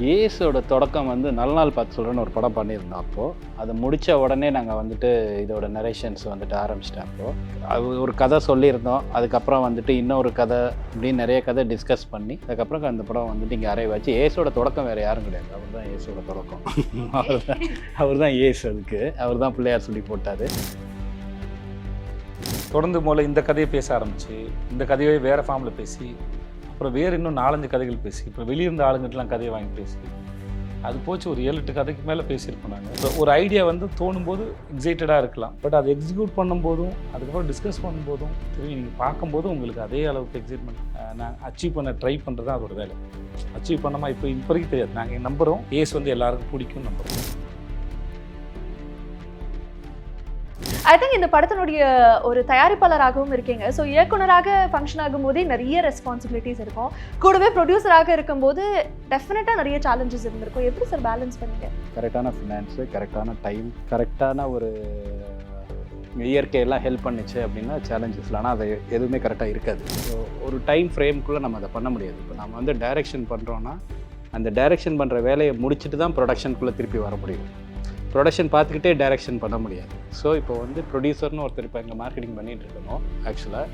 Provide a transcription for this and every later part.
ஏஸோட தொடக்கம் வந்து நல்ல நாள் பார்த்து சொல்கிறேன்னு ஒரு படம் பண்ணியிருந்தோம். அப்போது அதை முடித்த உடனே நாங்கள் வந்துட்டு இதோட நரேஷன்ஸ் வந்துட்டு ஆரம்பிச்சிட்டேன். அப்போது அது ஒரு கதை சொல்லியிருந்தோம். அதுக்கப்புறம் வந்துட்டு இன்னொரு கதை இப்படின்னு நிறைய கதை டிஸ்கஸ் பண்ணி அதுக்கப்புறம் அந்த படம் வந்துட்டு இங்கே அரைவாச்சு. ஏஸோட தொடக்கம் வேறு யாரும் கிடையாது, அவர் தான் ஏஸோட தொடக்கம். அவர் தான் ஏஸ், அதுக்கு அவர் தான் பிள்ளையார் சொல்லி போட்டார். தொடர்ந்து முதல்ல இந்த கதையை பேச ஆரம்பிச்சு, இந்த கதையை வேறு ஃபார்மில் பேசி, அப்புறம் வேறு இன்னும் 4-5 கதைகள் பேசி, இப்போ வெளியிருந்த ஆளுங்கிட்டலாம் கதையை வாங்கி பேசி, அது போச்சு ஒரு 7-8 கதைக்கு மேலே பேசியிருப்போம் நாங்கள். இப்போ ஒரு ஐடியா வந்து தோணும்போது எக்ஸைட்டடாக இருக்கலாம், பட் அதை எக்ஸிக்யூட் பண்ணும்போதும் அதுக்கப்புறம் டிஸ்கஸ் பண்ணும்போதும் திரும்பி நீங்கள் பார்க்கும்போதும் உங்களுக்கு அதே அளவுக்கு எக்ஸைட்மெண்ட் நான் அச்சீவ் பண்ண ட்ரை பண்ணுறது தான் அதோட வேலை. அச்சீவ் பண்ணாமல் இப்போ வரைக்கும் தெரியாது. நாங்கள் நம்புகிறோம் ஏஸ் வந்து எல்லாருக்கும் பிடிக்கும் நம்புகிறோம். ஐ திங்க் இந்த படத்தினுடைய ஒரு தயாரிப்பாளராகவும் இருக்கீங்க. ஸோ இயக்குனராக ஃபங்க்ஷன் ஆகும்போதே நிறைய ரெஸ்பான்சிபிலிட்டிஸ் இருக்கும், கூடவே ப்ரொடியூசராக இருக்கும்போது டெஃபினட்டாக நிறைய சேலஞ்சஸ் இருந்திருக்கும். எப்படி சார் பேலன்ஸ் பண்ணீங்க? கரெக்டான ஃபினான்ஸு, கரெக்டான டைம், கரெக்டான ஒரு இயற்கையெல்லாம் ஹெல்ப் பண்ணிச்சு அப்படின்னா சேலஞ்சஸ்ல, ஆனால் அது எதுவுமே கரெக்டாக இருக்காது. ஸோ ஒரு டைம் ஃப்ரேம்குள்ளே நம்ம அதை பண்ண முடியாது. இப்போ நம்ம வந்து டைரெக்ஷன் பண்ணுறோன்னா அந்த டைரெக்ஷன் பண்ணுற வேலையை முடிச்சுட்டு தான் ப்ரொடக்ஷனுக்குள்ளே திருப்பி வர முடியும். ப்ரொடக்ஷன் பார்த்துக்கிட்டே டைரெக்ஷன் பண்ண முடியாது. ஸோ இப்போ வந்து ப்ரொடியூசர்னு ஒருத்தர் இப்போ இங்கே மார்க்கெட்டிங் பண்ணிகிட்டு இருக்கணும் ஆக்சுவலாக.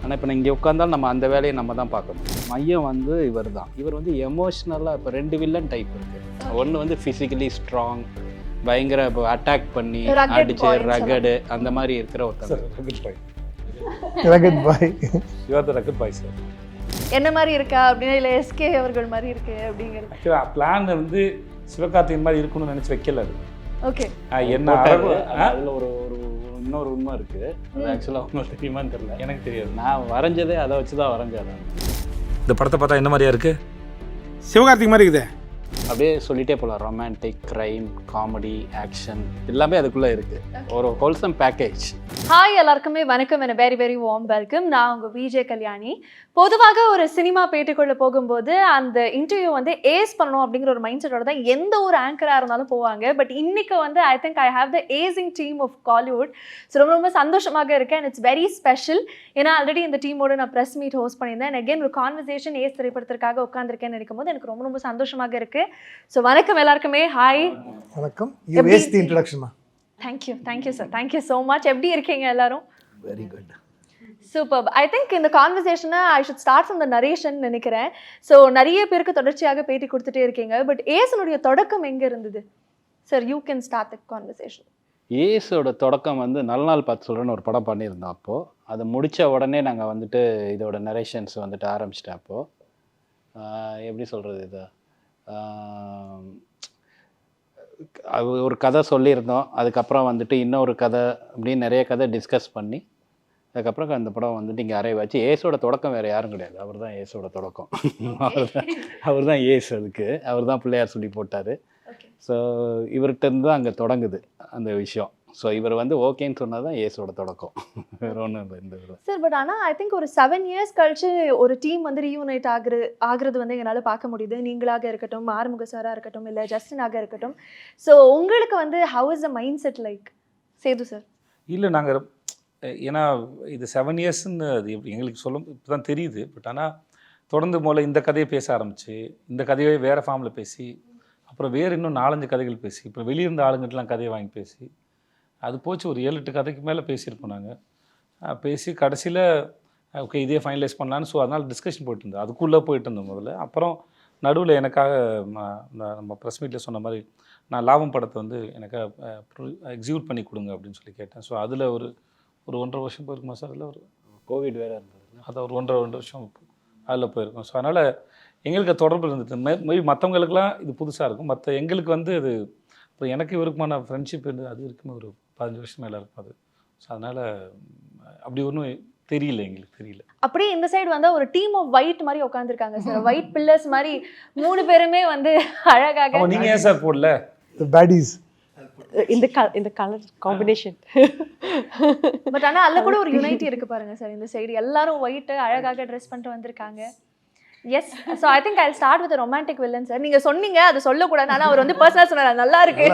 ஆனால் இப்போ இங்கே உட்காந்தாலும் நம்ம அந்த வேலையை நம்ம தான் பார்க்கணும். மையம் வந்து இவர் தான். இவர் வந்து எமோஷ்னலாக இப்போ 2 வில்லன் டைப் இருக்குது. ஒன்று வந்து ஃபிசிக்கலி ஸ்ட்ராங், பயங்கர இப்போ அட்டாக் பண்ணி அடிச்சு ரகடு அந்த மாதிரி இருக்கிற ஒருத்தர். Rugged boy. You are the rugged boy sir. என்ன மாதிரி இருக்கா அப்படின்னா இல்லை எஸ்கே அவர்கள் மாதிரி இருக்கு அப்படிங்கிறது ஆக்சுவலாக பிளான் வந்து சிவகார்த்திகேயன் மாதிரி இருக்கணும்னு நினச்சி வைக்கல. அது ஓகே. என்ன அதில் ஒரு இன்னொரு உண்மை இருக்குது. அது ஆக்சுவலாக உங்களுக்கு தெரியுமான்னு தெரியல, எனக்கு தெரியாது. நான் வரைஞ்சதே அதை வச்சு தான் வரைஞ்சேன். இந்த படத்தை பார்த்தா என்ன மாதிரியா இருக்குது? சிவகார்த்திக் மாதிரி இருக்குது. அப்படியே சொல்லிட்டே போகலாம். ரொமான்டிக், க்ரைம், காமெடி, ஆக்ஷன் எல்லாமே அதுக்குள்ளே இருக்குது. ஒரு ஹோல்சம் பேக்கேஜ். ஹாய் எல்லாருக்குமே வணக்கம், என்ன வெரி வெரி வார்ம் வெல்கம். நான் உங்கள் விஜே கல்யாணி. பொதுவாக ஒரு சினிமா பேட்டிக்குள்ளே போகும்போது அந்த இன்டர்வியூ வந்து ஏஸ் பண்ணணும் அப்படிங்கிற ஒரு மைண்ட் செட்டோட தான் எந்த ஒரு ஆங்கராக இருந்தாலும் போவாங்க. பட் இன்னைக்கு வந்து I think I have the acing team of Kollywood. So ரொம்ப ரொம்ப சந்தோஷமாக இருக்கேன். It's very special. ஏன்னா ஆல்ரெடி இந்த டீமோட நான் ப்ரெஸ் மீட் ஹோஸ்ட் பண்ணியிருந்தேன். அண்ட் அகேன் ஒரு கான்வர்சேஷன் ஏஸ் திரைப்படத்திற்காக உட்காந்துருக்கேன்னு நினைக்கும் போது எனக்கு ரொம்ப ரொம்ப சந்தோஷமாக இருக்குது. ஸோ வணக்கம் எல்லாருக்குமே. ஹாய். வணக்கம். You waste the introduction. Thank you sir, thank you so much. எப்படி இருக்கீங்க எல்லாரும்? Very good, super. I think இந்த கான்வர்சேஷனை I should start from the narration நினைக்கிறேன். ஸோ நிறைய பேருக்கு தொடர்ச்சியாக பேட்டி கொடுத்துட்டே இருக்கீங்க. பட் ஏஸனுடைய தொடக்கம் எங்கே இருந்தது சார்? You can start the conversation. ஏஸோட தொடக்கம் வந்து நல்ல நாள் பார்த்து சொல்கிறேன்னு ஒரு படம் பண்ணியிருந்தோம். அப்போது அதை முடித்த உடனே நாங்கள் வந்துட்டு இதோட நரேஷன்ஸ் வந்துட்டு ஆரம்பிச்சிட்டேன். அப்போது எப்படி சொல்கிறது, இதை அது ஒரு கதை சொல்லியிருந்தோம். அதுக்கப்புறம் வந்துட்டு இன்னொரு கதை இப்படின்னு நிறைய கதை டிஸ்கஸ் பண்ணி அதுக்கப்புறம் அந்த படம் வந்துட்டு இங்கே அரைவாச்சு. ஏஸோட தொடக்கம் வேறு யாரும் கிடையாது, அவர் தான் ஏஸோட தொடக்கம். அவர் தான் ஏஸ், அதுக்கு அவர் தான் பிள்ளையார் சொல்லி போட்டார். ஸோ இவர்கிட்டருந்து தான் அங்கே தொடங்குது அந்த விஷயம். ஸோ இவர் வந்து ஓகேன்னு சொன்னால் தான் ஏஸோட தொடக்கம், வேறு ஒன்றும் இல்லை இந்த இதில் சார். பட் ஆனால் ஐ திங்க் ஒரு 7 இயர்ஸ் கழிச்சு ஒரு டீம் வந்து ரீயூனைட் ஆகுறது வந்து எங்களால் பார்க்க முடியுது. நீங்களாக இருக்கட்டும், ஆறுமுக சாராக இருக்கட்டும், இல்லை ஜஸ்டினாக இருக்கட்டும். ஸோ உங்களுக்கு வந்து how is the mind set like Sethu sir? இல்லை, நாங்கள் ஏன்னா இது 7 இயர்ஸ்ன்னு அது எங்களுக்கு சொல்லும் இப்போ தான் தெரியுது. பட் ஆனால் தொடர்ந்து முதல்ல இந்த கதையை பேச ஆரம்பிச்சு, இந்த கதையை வேறு ஃபார்மில் பேசி, அப்புறம் வேறு இன்னும் 4-5 கதைகள் பேசி, இப்போ வெளியிருந்த ஆளுங்கிட்டலாம் கதையை வாங்கி பேசி, அது போச்சு ஒரு 7-8 கதைக்கு மேலே பேசியிருப்போம் நாங்கள். பேசி கடைசியில் ஓகே இதே ஃபைனலைஸ் பண்ணலான்னு. ஸோ அதனால் டிஸ்கஷன் போயிட்டு இருந்தோம், அதுக்குள்ளே போயிட்டு இருந்தோம் முதல்ல. அப்புறம் நடுவில் எனக்காக நம்ம ப்ரெஸ் மீட்டில் சொன்ன மாதிரி நான் லாபம் படத்தை வந்து எனக்காக எக்ஸிக்யூட் பண்ணி கொடுங்க அப்படின்னு சொல்லி கேட்டேன். ஸோ அதில் ஒரு 1.5 வருஷம் போயிருக்குமா சார்? அதில் ஒரு கோவிட் வேறு இருந்தது, அதை ஒரு 1.5 வருஷம் அதில் போயிருக்கோம். ஸோ அதனால் எங்களுக்கு தொடர்பு இருந்தது. மேபி மற்றவங்களுக்குலாம் இது புதுசாக இருக்கும், மற்ற எங்களுக்கு வந்து அது இப்போ எனக்கு இவருக்குமான ஃப்ரெண்ட்ஷிப் இருந்து அது இருக்குமே ஒரு 15 வருஷம் மேலே இருக்கும் அது. ஸோ அதனால் அப்படி ஒன்றும் தெரியல, எங்களுக்கு தெரியல. அப்படியே இந்த சைடு வந்து ஒரு டீம் ஆஃப் ஒயிட் மாதிரி உட்காந்துருக்காங்க சார். ஒயிட் பில்லர்ஸ் மாதிரி 3 பேருமே வந்து அழகாக. நீங்கள் ஏன் சார் போடல பேடிஸ் இந்த கலர் காம்பினேஷன்? பட் ஆனால் அதில் கூட ஒரு யுனைட்டி இருக்கு பாருங்க சார். இந்த சைடு எல்லாரும் ஒயிட்டு அழகாக ட்ரெஸ் பண்ணிட்டு வந்திருக்காங்க. Yes. So I think I start with romantic villain sir. நீங்கள் சொன்னீங்க அதை சொல்லக்கூடாது, ஆனால் அவர் வந்து பர்சனலாக சொன்னார் நல்லா இருக்கு,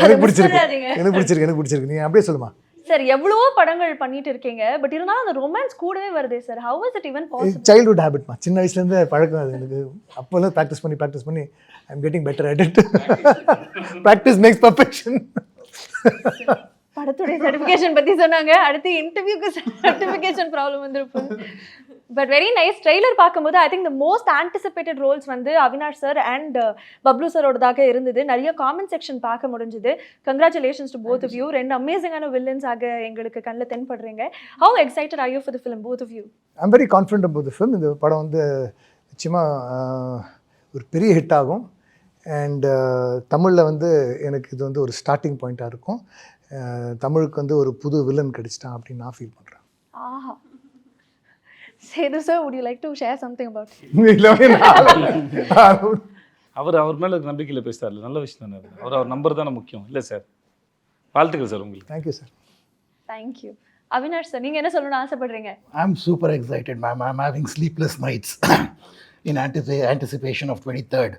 எனக்கு பிடிச்சிருக்கு. நீங்கள் அப்படியே சொல்லுமா சார் எவ்வளவோ படங்கள் பண்ணிட்டு இருக்கீங்க பட் இருந்தாலும் அந்த ரொமான்ஸ் கூடவே வருதே sir. How is it even possible? Childhood ஹேபிட்மா, சின்ன வயசுலேருந்து பழக்கம் அது எனக்கு. அப்போல்லாம் ப்ராக்டிஸ் பண்ணி I am getting better at it. Practice makes perfection. படத்துடைய சர்டிஃபிகேஷன் பத்தி சொன்னாங்க, அடுத்து இன்டர்வியூக்கு சர்டிஃபிகேஷன் ப்ராப்ளம் வந்துருப்பு. But very nice. ட்ரெய்லர் பார்க்கும்போது I think the most anticipated roles வந்து அவினாஷ் சார் அண்ட் பப்ளு சாரோடதாக இருந்தது. நிறைய காமெண்ட் செக்ஷன் பார்க்க முடிஞ்சுது. Congratulations to both of you. ரெண்டு அமேசிங்கான வில்லன்ஸ் ஆக எங்களுக்கு கண்ணில் தென்படுறீங்க. How excited are you for the film both of you? I'm very confident about the film. இந்த படம் வந்து நிச்சயமாக ஒரு பெரிய ஹிட் ஆகும். அண்ட் தமிழில் வந்து எனக்கு இது வந்து ஒரு ஸ்டார்டிங் பாயிண்ட்டாக இருக்கும். தமிழுக்கு வந்து ஒரு புது வில்லன் கிடைச்சிட்டான் அப்படின்னு நான் ஃபீல் பண்ணுறேன். ஆஹா. Sethu sir, would you like to share something about it? அவர் மேலே நம்பிக்கையில் பேசுகிறாரு, நல்ல விஷயம் தானே அது. அவர் நம்பர் தானே முக்கியம் இல்லை சார்? வாழ்த்துக்கள் சார் உங்களுக்கு. Thank you sir. Thank you. Avinash sir, நீங்கள் என்ன சொல்லணும்னு ஆசைப்படுறீங்க? I'm super excited, ma'am. I'm having sleepless nights in anticipation of 23rd.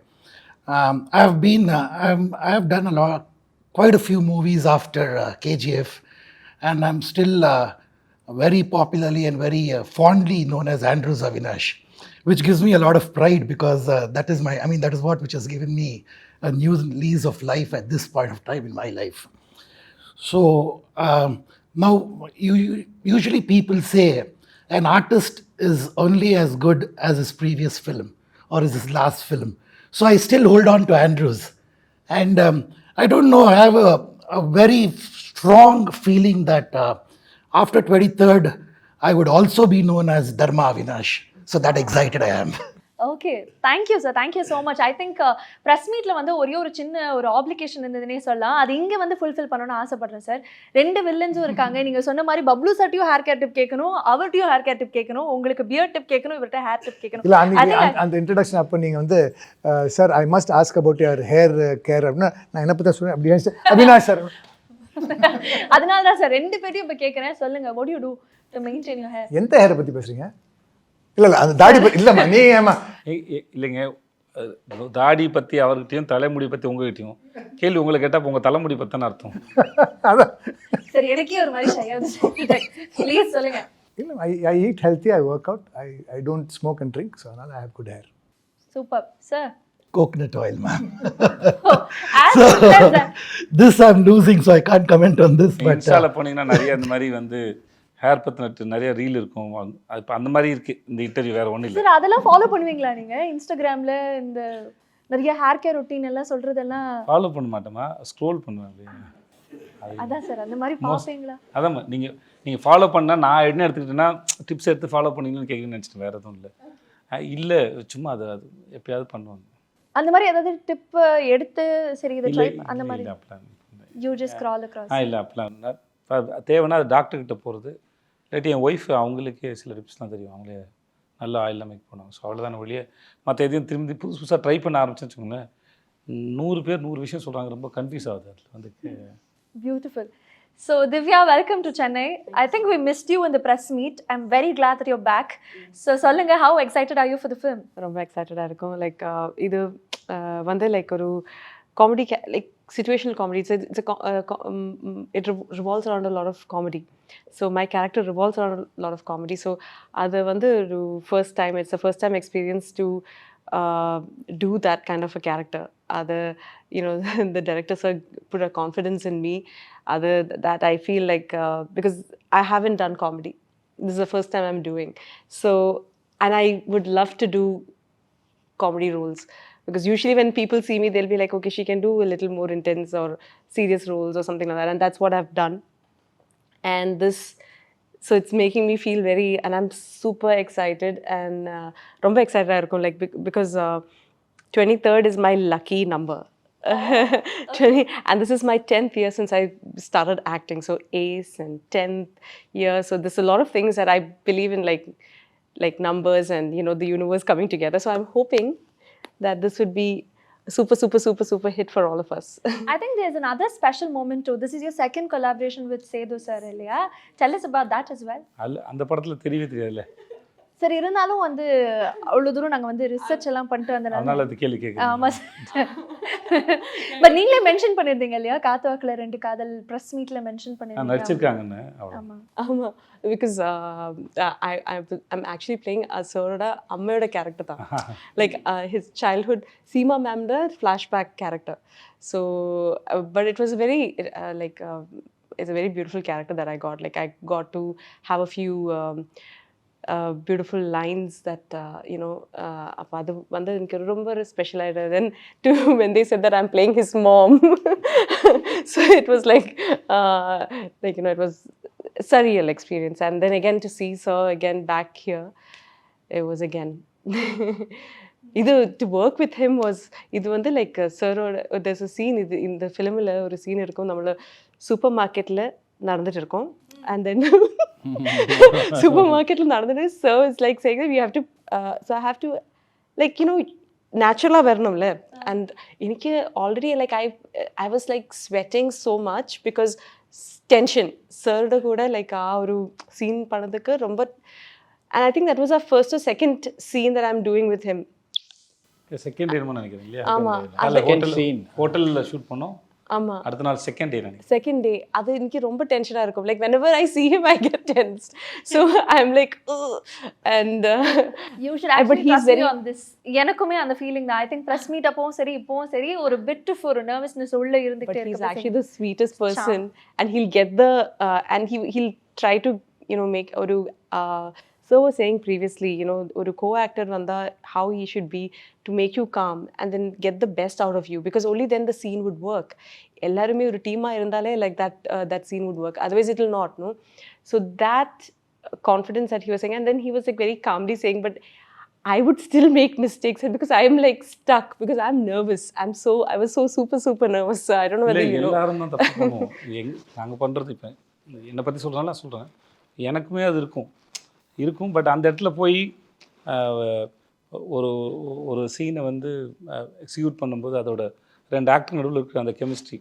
I have done quite a few movies after KGF, and I'm still very popularly and very fondly known as Andrews Avinash, which gives me a lot of pride because that is what which has given me a new lease of life at this point of time in my life. So now, usually people say an artist is only as good as his previous film or his last film. So I still hold on to Andrews. And I don't know, I have a very strong feeling that after 23rd, I would also be known as Dharma Avinash. So that excited I am. Okay, thank you sir, thank you so much. I think press மீட்டில் வந்து ஒரே ஒரு சின்ன ஒரு application இருந்ததுன்னே சொல்லலாம். அது இங்கே வந்து ஃபுல்ஃபில் பண்ணணும்னு ஆசைப்படுறேன் சார். ரெண்டு வில்லன்ஸும் இருக்காங்க. நீங்கள் சொன்ன மாதிரி பப்ளு சார்ட்டையும் ஹேர் கேர் டிப் கேட்கணும், அவர்கிட்டையும் ஹேர் கேர் டிப் கேட்கணும், உங்களுக்கு பியர் டிப் கேட்கணும், இவர்கிட்ட ஹேர் டிப் கேட்கணும். இல்லை, அந்த இன்ட்ரடக்ஷன் அப்போ நீங்கள் வந்து sir I must ask about your hair care அப்படின்னா நான் என்ன பற்றி சொல்லுவேன் அப்படி அவினாஷ் சார். அதனால தான் சார் ரெண்டு பேரையும் இப்போ கேட்குறேன். சொல்லுங்கள், what do you do to maintain your hair? எந்த ஹேரை பற்றி பேசுகிறீங்க? இல்லை அந்த தாடி பற்றி இல்லைம்மா, நீ ஏமா இல்லைங்க, தாடி பற்றி அவர்கிட்டையும் தலைமுடி பற்றி உங்ககிட்டையும் கேள்வி உங்களை கேட்டால் உங்கள் தலைமுடி பற்றின அர்த்தம். அதான் சரி, எனக்கே ஒரு மாதிரி ஷையாக ப்ளீஸ் சொல்லுங்கள். இல்லை, I eat healthy, I work out, I don't smoke and drink. So அதனால் I have good hair. Super sir. Coconut oil, ma'am. So, this I'm losing, so I can't comment on this. But இன்ஸ்டாவில் போனீங்கன்னா நிறைய இந்த மாதிரி வந்து hair பற்றின நிறைய reel இருக்கும். அது இப்போ அந்த மாதிரி இருக்குது இந்த இன்டர்வியூ, வேறு ஒன்றும் இல்லை சார். அதெல்லாம் ஃபாலோ பண்ணுவீங்களா நீங்கள்? இன்ஸ்டாகிராமில் இந்த நிறைய ஹேர் கேர் ரொட்டீன் எல்லாம் சொல்கிறதெல்லாம் ஃபாலோ பண்ண மாட்டோமா, ஸ்க்ரோல் பண்ணுவேன். அதான் சார், அந்த மாதிரி பார்ப்பீங்களா? அதான் நீங்கள் ஃபாலோ பண்ணால் நான் என்ன எடுத்துக்கிட்டேன்னா டிப்ஸ் எடுத்து ஃபாலோ பண்ணீங்கன்னு கேட்குன்னு நினச்சிட்டு வேறு எதுவும் இல்லை. இல்லை, சும்மா அது எப்பயாவது பண்ணுவாங்க. அந்த மாதிரி ஏதாவது டிப் எடுத்து சரி இதை ட்ரை அந்த மாதிரி இல்லை அப்படிலாம் யூ ஜஸ்ட் ஸ்க்ரால் அக்ராஸ்? இல்லை அப்படிலாம் தேவைன்னா அது டாக்டர்கிட்ட போகிறது. இல்லாட்டி என் ஒய்ஃப் அவங்களுக்கே சில டிப்ஸ்லாம் தெரியும், அவங்களே நல்ல ஆயிலெலாம் மேக் பண்ணுவாங்க. ஸோ அவ்வளோதான வழியே. மற்ற எதையும் திரும்பி புதுசாக ட்ரை பண்ண ஆரம்பிச்சேன்னு வச்சுக்கோங்களேன், 100 பேர் 100 விஷயம் சொல்கிறாங்க, ரொம்ப கன்ஃபியூஸ் ஆகுது அதில் வந்து. Beautiful. So Divya, welcome to Chennai. I think we missed you in the press meet. I'm very glad that you're back. So சொல்லுங்க, how excited are you for the film? ரொம்ப எக்ஸைட்டடாக இருக்கும். லைக் இது வந்து like ஒரு comedy, like situational comedy. It revolves around a lot of comedy. So my character revolves around a lot of comedy. So அது வந்து ஒரு it's the first time experience to do that kind of a character. The directors put a confidence in me. That I feel like because I haven't done comedy, this is the first time I'm doing. So, and I would love to do comedy roles because usually when people see me, they'll be like, okay, she can do a little more intense or serious roles or something like that, and that's what I've done. And so it's making me feel and I'm super excited and romba excited ah irukum, like because 23rd is my lucky number. And this is my 10th year since I started acting, so ace and 10th year, so there's a lot of things that I believe in, like numbers and the universe coming together. So I'm hoping that this would be a super hit for all of us. I think there's another special moment too. This is your second collaboration with Sethu sir, இல்லையா? Tell us about that as well. அந்த படத்தில் தெரியவே தெரியாதுல்ல sir. இருந்தாலும் வந்து அவ்வளோ தூரம் நாங்கள் வந்து ரிசர்ச் எல்லாம் பண்ணிட்டு வந்தனால அதனால அது கேள்வி கேட்குறேன். ஆமாம் சார். பட் நீங்களே மென்ஷன் பண்ணிருந்தீங்க இல்லையா காத்துவாக்குல 2 காதல் பிரஸ் மீட்ல மென்ஷன் பண்ணிருந்தீங்க. நடிச்சிருக்காங்கன்னு அவ்வளோ. ஆமா. Because I'm actually playing Asoda அம்மையோட character தான். Like his childhood Seema ma'am the flashback character. So but it was very it's a very beautiful character that I got. Like I got to have a few beautiful lines that அப்ப அது வந்து எனக்கு ரொம்ப special ஆயிடுது. Then to when they said that I'm playing his mom, so it was like it was a surreal experience. And then again to see Sir again back here, it was again இது to work with him was இது வந்து like Sir there's a scene இது இந்த ஃபிலிமில் ஒரு scene இருக்கும். நம்மள super மார்க்கெட்டில் நடந்துட்டு இருக்கோம். And then சூப்பர் மார்க்கெட்டில் நடந்துட்டு Sir is like saying that we have to so I have to like நேச்சுரலாக வரணும்ல. அண்ட் எனக்கு already like I was like sweating so much because tension சர்ட கூட லைக் ஒரு சீன் பண்ணதுக்கு ரொம்ப. And I think that was a first or second scene that I am doing with him. Second day நினைக்கிறேன் இல்லையா? ஆமாம், ஹோட்டலில் ஷூட் பண்ணோம். ஆமாம், அடுத்த நாள் செகண்ட் டே நினைக்கிறேன். செகண்ட் டே அது எனக்கு ரொம்ப டென்ஷனாக இருக்கும். Like whenever I see him I get tense. So I'm like and you should actually but he's very on this. எனக்குமே அந்த ஃபீலிங் தான். I think press meet அப்பவும் சரி இப்பவும் சரி ஒரு bit of ஒரு nervousness உள்ள இருந்துட்டே இருக்கு. But he's actually the sweetest person and he'll get the and he'll try to make ஒரு so was saying previously ஒரு co-actor vanda how he should be to make you calm and then get the best out of you, because only then the scene would work. Ellarume oru team ah irundale like that scene would work, otherwise it will not. No, so that confidence that he was saying, and then he was like very calmly saying, but I would still make mistakes because I am like stuck because I'm nervous. I was so super nervous. So I don't know whether எல்லாரும் தான் தப்பு பண்ணுவோம். நாங்க பண்றது இப்ப என்ன பத்தி சொல்றேன்னா சொல்றேன், எனக்குமே அது இருக்கும். பட் அந்த இடத்துல போய் ஒரு சீனை வந்து எக்ஸிக்யூட் பண்ணும்போது அதோட 2 ஆக்டர் நடுவில் இருக்கிற அந்த கெமிஸ்ட்ரி,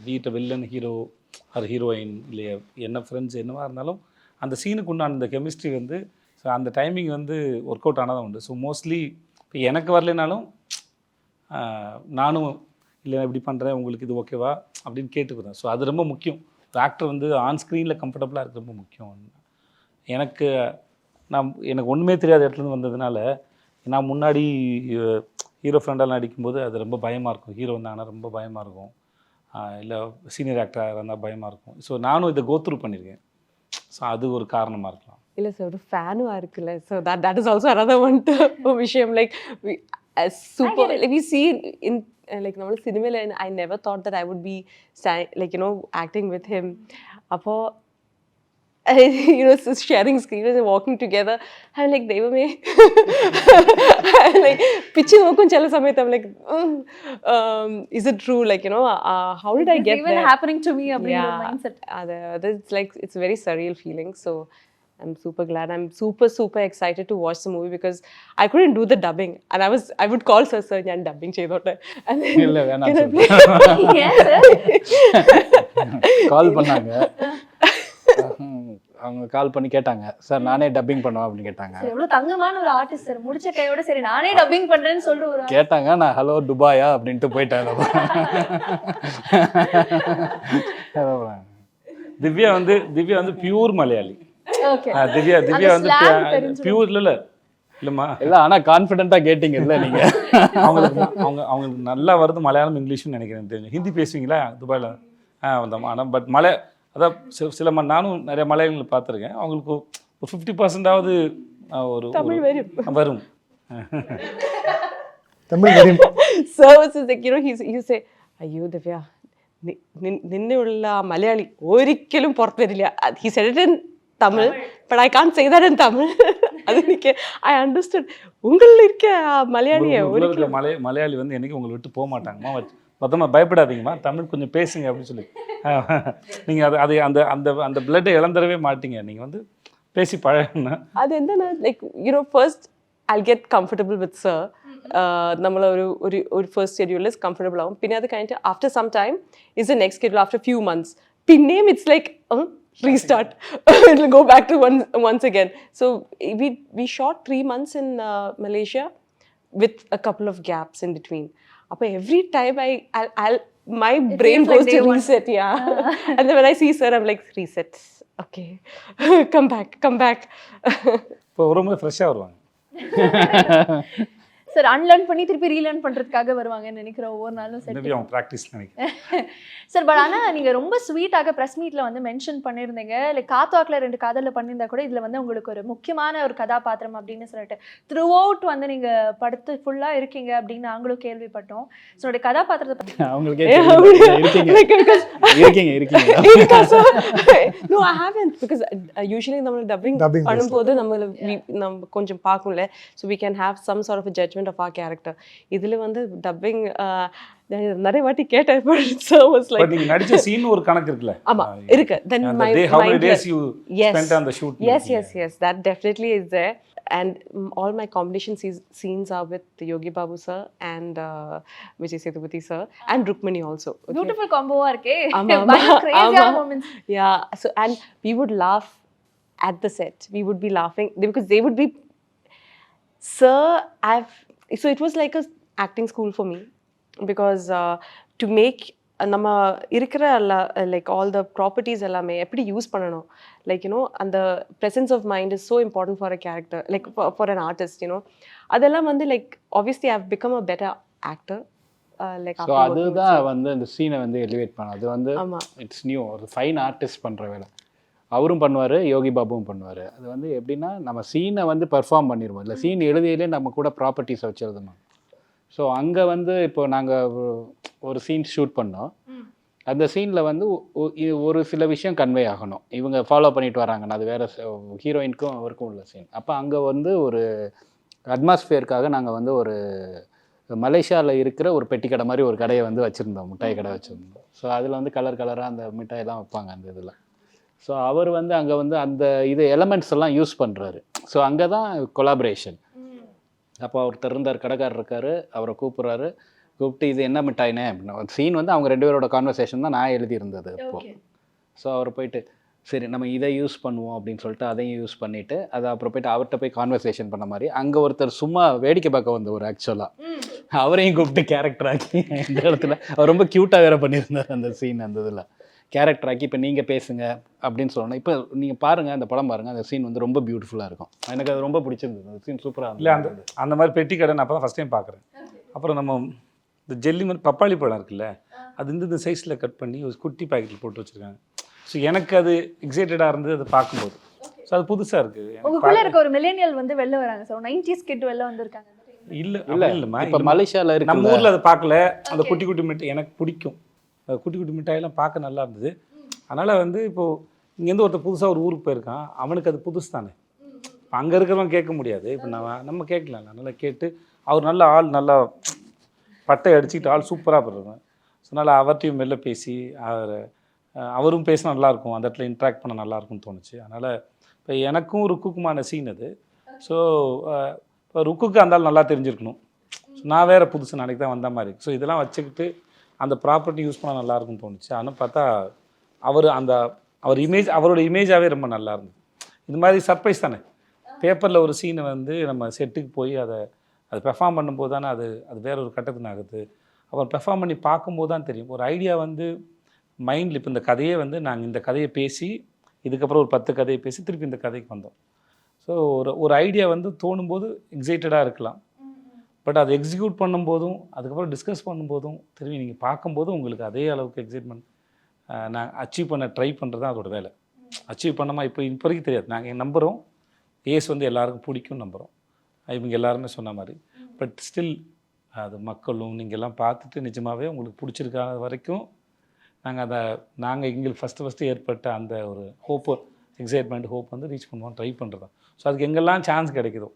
வீட்டை வில்லன் ஹீரோ அது ஹீரோயின் இல்லையா என்ன ஃப்ரெண்ட்ஸ் என்னவாக இருந்தாலும் அந்த சீனுக்கு உண்டான அந்த கெமிஸ்ட்ரி வந்து ஸோ அந்த டைமிங் வந்து ஒர்க் அவுட் ஆனதான் உண்டு. ஸோ மோஸ்ட்லி இப்போ எனக்கு வரலைனாலும் நானும் இல்லை இப்படி பண்ணுறேன் உங்களுக்கு இது ஓகேவா அப்படின்னு கேட்டுக்கிறேன். ஸோ அது ரொம்ப முக்கியம். ஒரு ஆக்டர் வந்து ஆன் ஸ்க்ரீனில் கம்ஃபர்டபுளாக இருக்குது ரொம்ப முக்கியம். எனக்கு ஒன்றுமே தெரியாத இடத்துலேருந்து வந்ததுனால நான் முன்னாடி ஹீரோ ஃப்ரெண்டால் நடிக்கும்போது அது ரொம்ப பயமாக இருக்கும். ஹீரோ வந்தாங்கன்னா ரொம்ப பயமாக இருக்கும், இல்லை சீனியர் ஆக்டராக இருந்தால் பயமாக இருக்கும். ஸோ நானும் இதை கோத்ரூ பண்ணியிருக்கேன். ஸோ அது ஒரு காரணமாக இருக்கலாம். இல்லை சார், ஒரு ஃபேனும் இருக்குல்ல. So that is also another one விஷயம். Like super we see in like நம்ம சினிமாவில் I never thought that I would be like acting with him. அப்போ sharing screen and walking together, I'm like devame like pichu nokum chala samayam I'm like is it true, like how did I get even there? happening to me அப்படிங்கிற mindset. It's like it's a very surreal feeling. So I'm super glad. I'm super excited to watch the movie because I couldn't do the dubbing and I would call sir and dubbing cheyote and then இல்ல வேணாம் Yes sir. கால் பண்ணாங்க, அவங்க கால் பண்ணி கேட்டாங்க, sir நானே dubbing பண்ணுவேன் அப்படின்னு கேட்டாங்க. எவ்வளவு தங்கமான ஒரு ஆர்டிஸ்ட் சார், முடிச்ச கையோட சரி நானே டப்பிங் பண்றேன்னு சொல்லிட்டு ஒரு கேட்டாங்க. நான் ஹலோ துபாயா அப்படின்ட்டு போயிட்டேன். திவ்யா வந்து பியூர் மலையாளி. ஓகே திவ்யா வந்து பியூர் இல்லைம்மா இல்லை, ஆனால் கான்ஃபிடென்ட்டாக கேட்டிங்கல்ல நீங்கள். அவங்களுக்கு நல்லா வருது மலையாளம் இங்கிலீஷ்னு நினைக்கிறேன். தெரியும். ஹிந்தி பேசுவீங்களா துபாயில்? வந்தோம். ஆனால் பட் அதான் சில நானும் நிறைய மலையாளிகளை பார்த்துருக்கேன். அவங்களுக்கு ஒரு 50%ஆவது ஒரு தமிழ் வரும். தமிழ் வரும். So it's like he say ஐயோ திவ்யா നിന്നുള്ള മലയാളി ഒരിക്കലും പുറത്തു വരില്ല. He said it in Tamil but I can't say that in Tamil. அதுக்கு I understood. உங்களில் இருக்க மலையாளியை ஒரிக்கலும் மலையாளி வந்து என்னைக்கு உங்களை விட்டு போக மாட்டாங்கம்மா, மொத்தமாக பயப்படாதீங்கம்மா, தமிழ் கொஞ்சம் பேசுங்க அப்படின்னு சொல்லி நீங்கள் அது அந்த அந்த அந்த பிளட்டை இழந்துடவே மாட்டீங்க. நீங்கள் வந்து பேசி பழகுனா அது என்னன்னா like first I'll get comfortable with sir. നമ്മൾ ഒരു ഫസ്റ്റ് ഷെഡ്യൂളിൽ കംഫർട്ടബിൾ ആവും. പിന്നെ അത് കഴിഞ്ഞിട്ട് after some time is the next schedule after few months. പിന്നെയും it's like restart. It will go back to once again. So we shot 3 months in Malaysia with a couple of gaps in between. அப்போ every time I'll my brain feels like goes to day one. reset, yeah. And then when I see sir, I'm like, reset, okay. Come back. இப்போ ரொம்ப ஃப்ரெஷ்ஷாக வருவாங்க. Sir unlearn பண்ணி திருப்பி relearn பண்ணுறதுக்காக வருவாங்கன்னு நினைக்கிறேன் ஒவ்வொரு நாளும் செட். மேபி அவங்க ப்ராக்டிஸ் நினைக்கிறேன். சார் பட் ஆனால் நீங்கள் ரொம்ப ஸ்வீட்டாக ப்ரெஸ் மீட்டில் வந்து மென்ஷன் பண்ணியிருந்தீங்க, லைக் காத்தாக்கில் 2 காதலில் பண்ணியிருந்தா கூட இதில் வந்து உங்களுக்கு ஒரு முக்கியமான ஒரு கதாபாத்திரம் அப்படின்னு சொல்லிட்டு த்ரூ அவுட் வந்து நீங்கள் படுத்து ஃபுல்லாக இருக்கீங்க அப்படின்னு நாங்களும் கேள்விப்பட்டோம். ஸோ உடைய கதாபாத்திரத்தை பற்றி அவங்களுக்கே இருக்கீங்க. No, I haven't, because usually நம்ம dubbing பண்ணும்போது நம்ம கொஞ்சம் பார்க்கும்ல, so we can have some sort of a judgment of our character. இதுல வந்து dubbing நிறைய வாட்டி கேட்டேன், so was like பட் நீங்க நடிச்ச சீன் ஒரு கணக்கு இருக்குல்ல. ஆமா இருக்கு. Then And my the day, how many mind days you yes. spent on the shoot? Yes, that definitely is there. And all my combination scenes are with Yogi Babu sir and Vijay Sethupathi sir and Rukmini also. Okay? Beautiful காம்போவாக இருக்கே, ஆமா. கிரேசியான moments. Yeah, so and we would laugh at the set. We would be laughing because they would be, sir, so it was like a acting school for me, because to make நம்ம இருக்கிற like all the properties எல்லாமே எப்படி use பண்ணணும், like you know அந்த presence of mind is so important for a character, like for an artist, you know அதெல்லாம் வந்து like obviously I have become a better actor. Like so அதுதான் வந்து அந்த சீனை வந்து எலிவேட் பண்ண, அது வந்து ஆமா. இட்ஸ் நியூ, ஒரு ஃபைன் ஆர்டிஸ்ட் பண்ணுற வேலை. அவரும் பண்ணுவார், யோகி பாபுவும் பண்ணுவார். அது வந்து எப்படின்னா நம்ம சீனை வந்து பெர்ஃபார்ம் பண்ணிடுவோம், இல்லை சீன் எழுதியிலே நம்ம கூட ப்ராப்பர்ட்டிஸை வச்சு எழுதணும். ஸோ அங்கே வந்து இப்போ நாங்கள் ஒரு சீன் ஷூட் பண்ணோம், அந்த சீனில் வந்து ஒரு சில விஷயம் கன்வே ஆகணும், இவங்க ஃபாலோ பண்ணிட்டு வராங்கன்னா அது வேறு ஹீரோயினுக்கும் அவருக்கும் உள்ள சீன். அப்போ அங்கே வந்து ஒரு அட்மாஸ்ஃபியருக்காக நாங்கள் வந்து ஒரு மலேசியாவில் இருக்கிற ஒரு பெட்டி கடை மாதிரி ஒரு கடையை வந்து வச்சுருந்தோம், மிட்டாய் கடை வச்சுருந்தோம். ஸோ அதில் வந்து கலராக அந்த மிட்டாயெல்லாம் வைப்பாங்க அந்த இதில். ஸோ அவர் வந்து அங்கே வந்து அந்த இது எலமெண்ட்ஸ் எல்லாம் யூஸ் பண்ணுறாரு. ஸோ அங்கே தான் கொலாபரேஷன். அப்போ ஒருத்தர் இருந்தார், கடைக்காரர் இருக்கார், அவரை கூப்பிட்டு இது என்ன மிட்டாயினே அப்படின்னு சீன் வந்து அவங்க 2 பேரோட கான்வர்சேஷன் தான் நான் எழுதியிருந்தது அப்போது. ஸோ அவர் போயிட்டு சரி நம்ம இதை யூஸ் பண்ணுவோம் அப்படின்னு சொல்லிட்டு அதையும் யூஸ் பண்ணிவிட்டு அதை அப்புறம் போயிட்டு அவர்கிட்ட போய் கான்வர்சேஷன் பண்ண மாதிரி அங்கே ஒருத்தர் சும்மா வேடிக்கை பார்க்க வந்தவர் ஆக்சுவலாக அவரையும் கூப்பிட்டு கேரக்டர் ஆக்கி இந்த இடத்துல அவர் ரொம்ப க்யூட்டாக வேறு பண்ணியிருந்தார் அந்த சீன். அந்த இதில் கேரக்டர் ஆக்கி இப்போ நீங்கள் பேசுங்க அப்படின்னு சொல்லணும். இப்போ நீங்கள் பாருங்கள், அந்த படம் பாருங்கள், அந்த சீன் வந்து ரொம்ப பியூட்டிஃபுல்லாக இருக்கும். எனக்கு அது ரொம்ப பிடிச்சிருந்தது, அந்த சீன் சூப்பராக இல்லை அந்த மாதிரி பெட்டி கடை நான் அப்போ தான் ஃபஸ்ட் டைம் பார்க்குறேன். அப்புறம் நம்ம இந்த ஜெல்லி மாதிரி பப்பாளி பழம் இருக்குல்ல, அது இந்த சைஸில் கட் பண்ணி ஒரு குட்டி பேக்கெட்டில் போட்டு வச்சுருக்காங்க. ஸோ எனக்கு அது எக்ஸைட்டடாக இருந்தது அதை பார்க்கும்போது. ஸோ அது புதுசாக இருக்குது. உங்களுக்குள்ள இருக்க ஒரு மில்லேனியல் வந்து வெளில வராங்க சார், 90s கிட் வெளில வந்திருக்காங்க. இல்லைம்மா, இப்போ மலேசியாவில் இருக்கு, நம்ம ஊரில் அதை பார்க்கல. அந்த குட்டி குட்டி மிட்டாய் எனக்கு பிடிக்கும், குட்டி குட்டி மிட்டாயெல்லாம் பார்க்க நல்லா இருந்தது. அதனால் வந்து இப்போது இங்கேருந்து ஒருத்தர் புதுசாக ஒரு ஊருக்கு போயிருக்கான், அவனுக்கு அது புதுசு தானே. இப்போ அங்கே இருக்கிறவங்க கேட்க முடியாது, இப்போ நம்ம கேட்கலாம். நல்லா கேட்டு அவர் நல்ல ஆள், நல்லா பட்டை அடிச்சுக்கிட்டு ஆள் சூப்பராக பண்ணுறேன். ஸோ அதனால் அவர்கிட்டையும் வெளில பேசி அவரும் பேசினா நல்லாயிருக்கும், அந்த இடத்துல இன்ட்ராக்ட் பண்ண நல்லாயிருக்கும்னு தோணுச்சு. அதனால் இப்போ எனக்கும் ருக்குக்குமான சீன் அது. ஸோ இப்போ ருக்குக்கு அந்த ஆள் நல்லா தெரிஞ்சிருக்கணும். ஸோ நான் வேறு புதுசு நாளைக்கு தான் வந்த மாதிரி. ஸோ இதெல்லாம் வச்சுக்கிட்டு அந்த ப்ராப்பர்ட்டி யூஸ் பண்ணால் நல்லாயிருக்கும்னு தோணுச்சு. ஆனால் பார்த்தா அவரோட இமேஜாகவே ரொம்ப நல்லா இருந்தது. இது மாதிரி சர்ப்ரைஸ் தானே, பேப்பரில் ஒரு சீனை வந்து நம்ம செட்டுக்கு போய் அதை பெர்ஃபார்ம் பண்ணும்போது தானே அது வேற ஒரு கட்டத்துக்கு ஆகுது. அப்புறம் பெர்ஃபார்ம் பண்ணி பார்க்கும்போது தான் தெரியும். ஒரு ஐடியா வந்து மைண்டில் இப்போ இந்த கதையே வந்து நாங்கள் இந்த கதையை பேசி இதுக்கப்புறம் ஒரு 10 கதையை பேசி திருப்பி இந்த கதைக்கு வந்தோம். ஸோ ஒரு ஐடியா வந்து தோணும்போது எக்ஸைட்டடாக இருக்கலாம், பட் அதை எக்ஸிக்யூட் பண்ணும்போதும் அதுக்கப்புறம் டிஸ்கஸ் பண்ணும்போதும் திரும்பி நீங்கள் பார்க்கும்போதும் உங்களுக்கு அதே அளவுக்கு எக்ஸைட்மெண்ட் நான் அச்சீவ் பண்ண ட்ரை பண்ணுறது தான் அதோட வேலை. அச்சீவ் பண்ணாமல் இப்போ வரைக்கும் தெரியாது. நாங்கள் நம்புகிறோம் ஏஸ் வந்து எல்லாருக்கும் பிடிக்கும் நம்புகிறோம், இவங்க எல்லாருமே சொன்ன மாதிரி. பட் ஸ்டில் அது மக்களும் நீங்கள் எல்லாம் பார்த்துட்டு நிஜமாகவே உங்களுக்கு பிடிச்சிருக்காத வரைக்கும் நாங்கள் எங்களுக்கு ஃபஸ்ட்டு ஏற்பட்ட அந்த ஒரு ஹோப்பு, எக்ஸைட்மெண்ட், ஹோப் வந்து ரீச் பண்ணுவோம், ட்ரை பண்ணுறது தான். ஸோ அதுக்கு எங்கெல்லாம் சான்ஸ் கிடைக்குதோ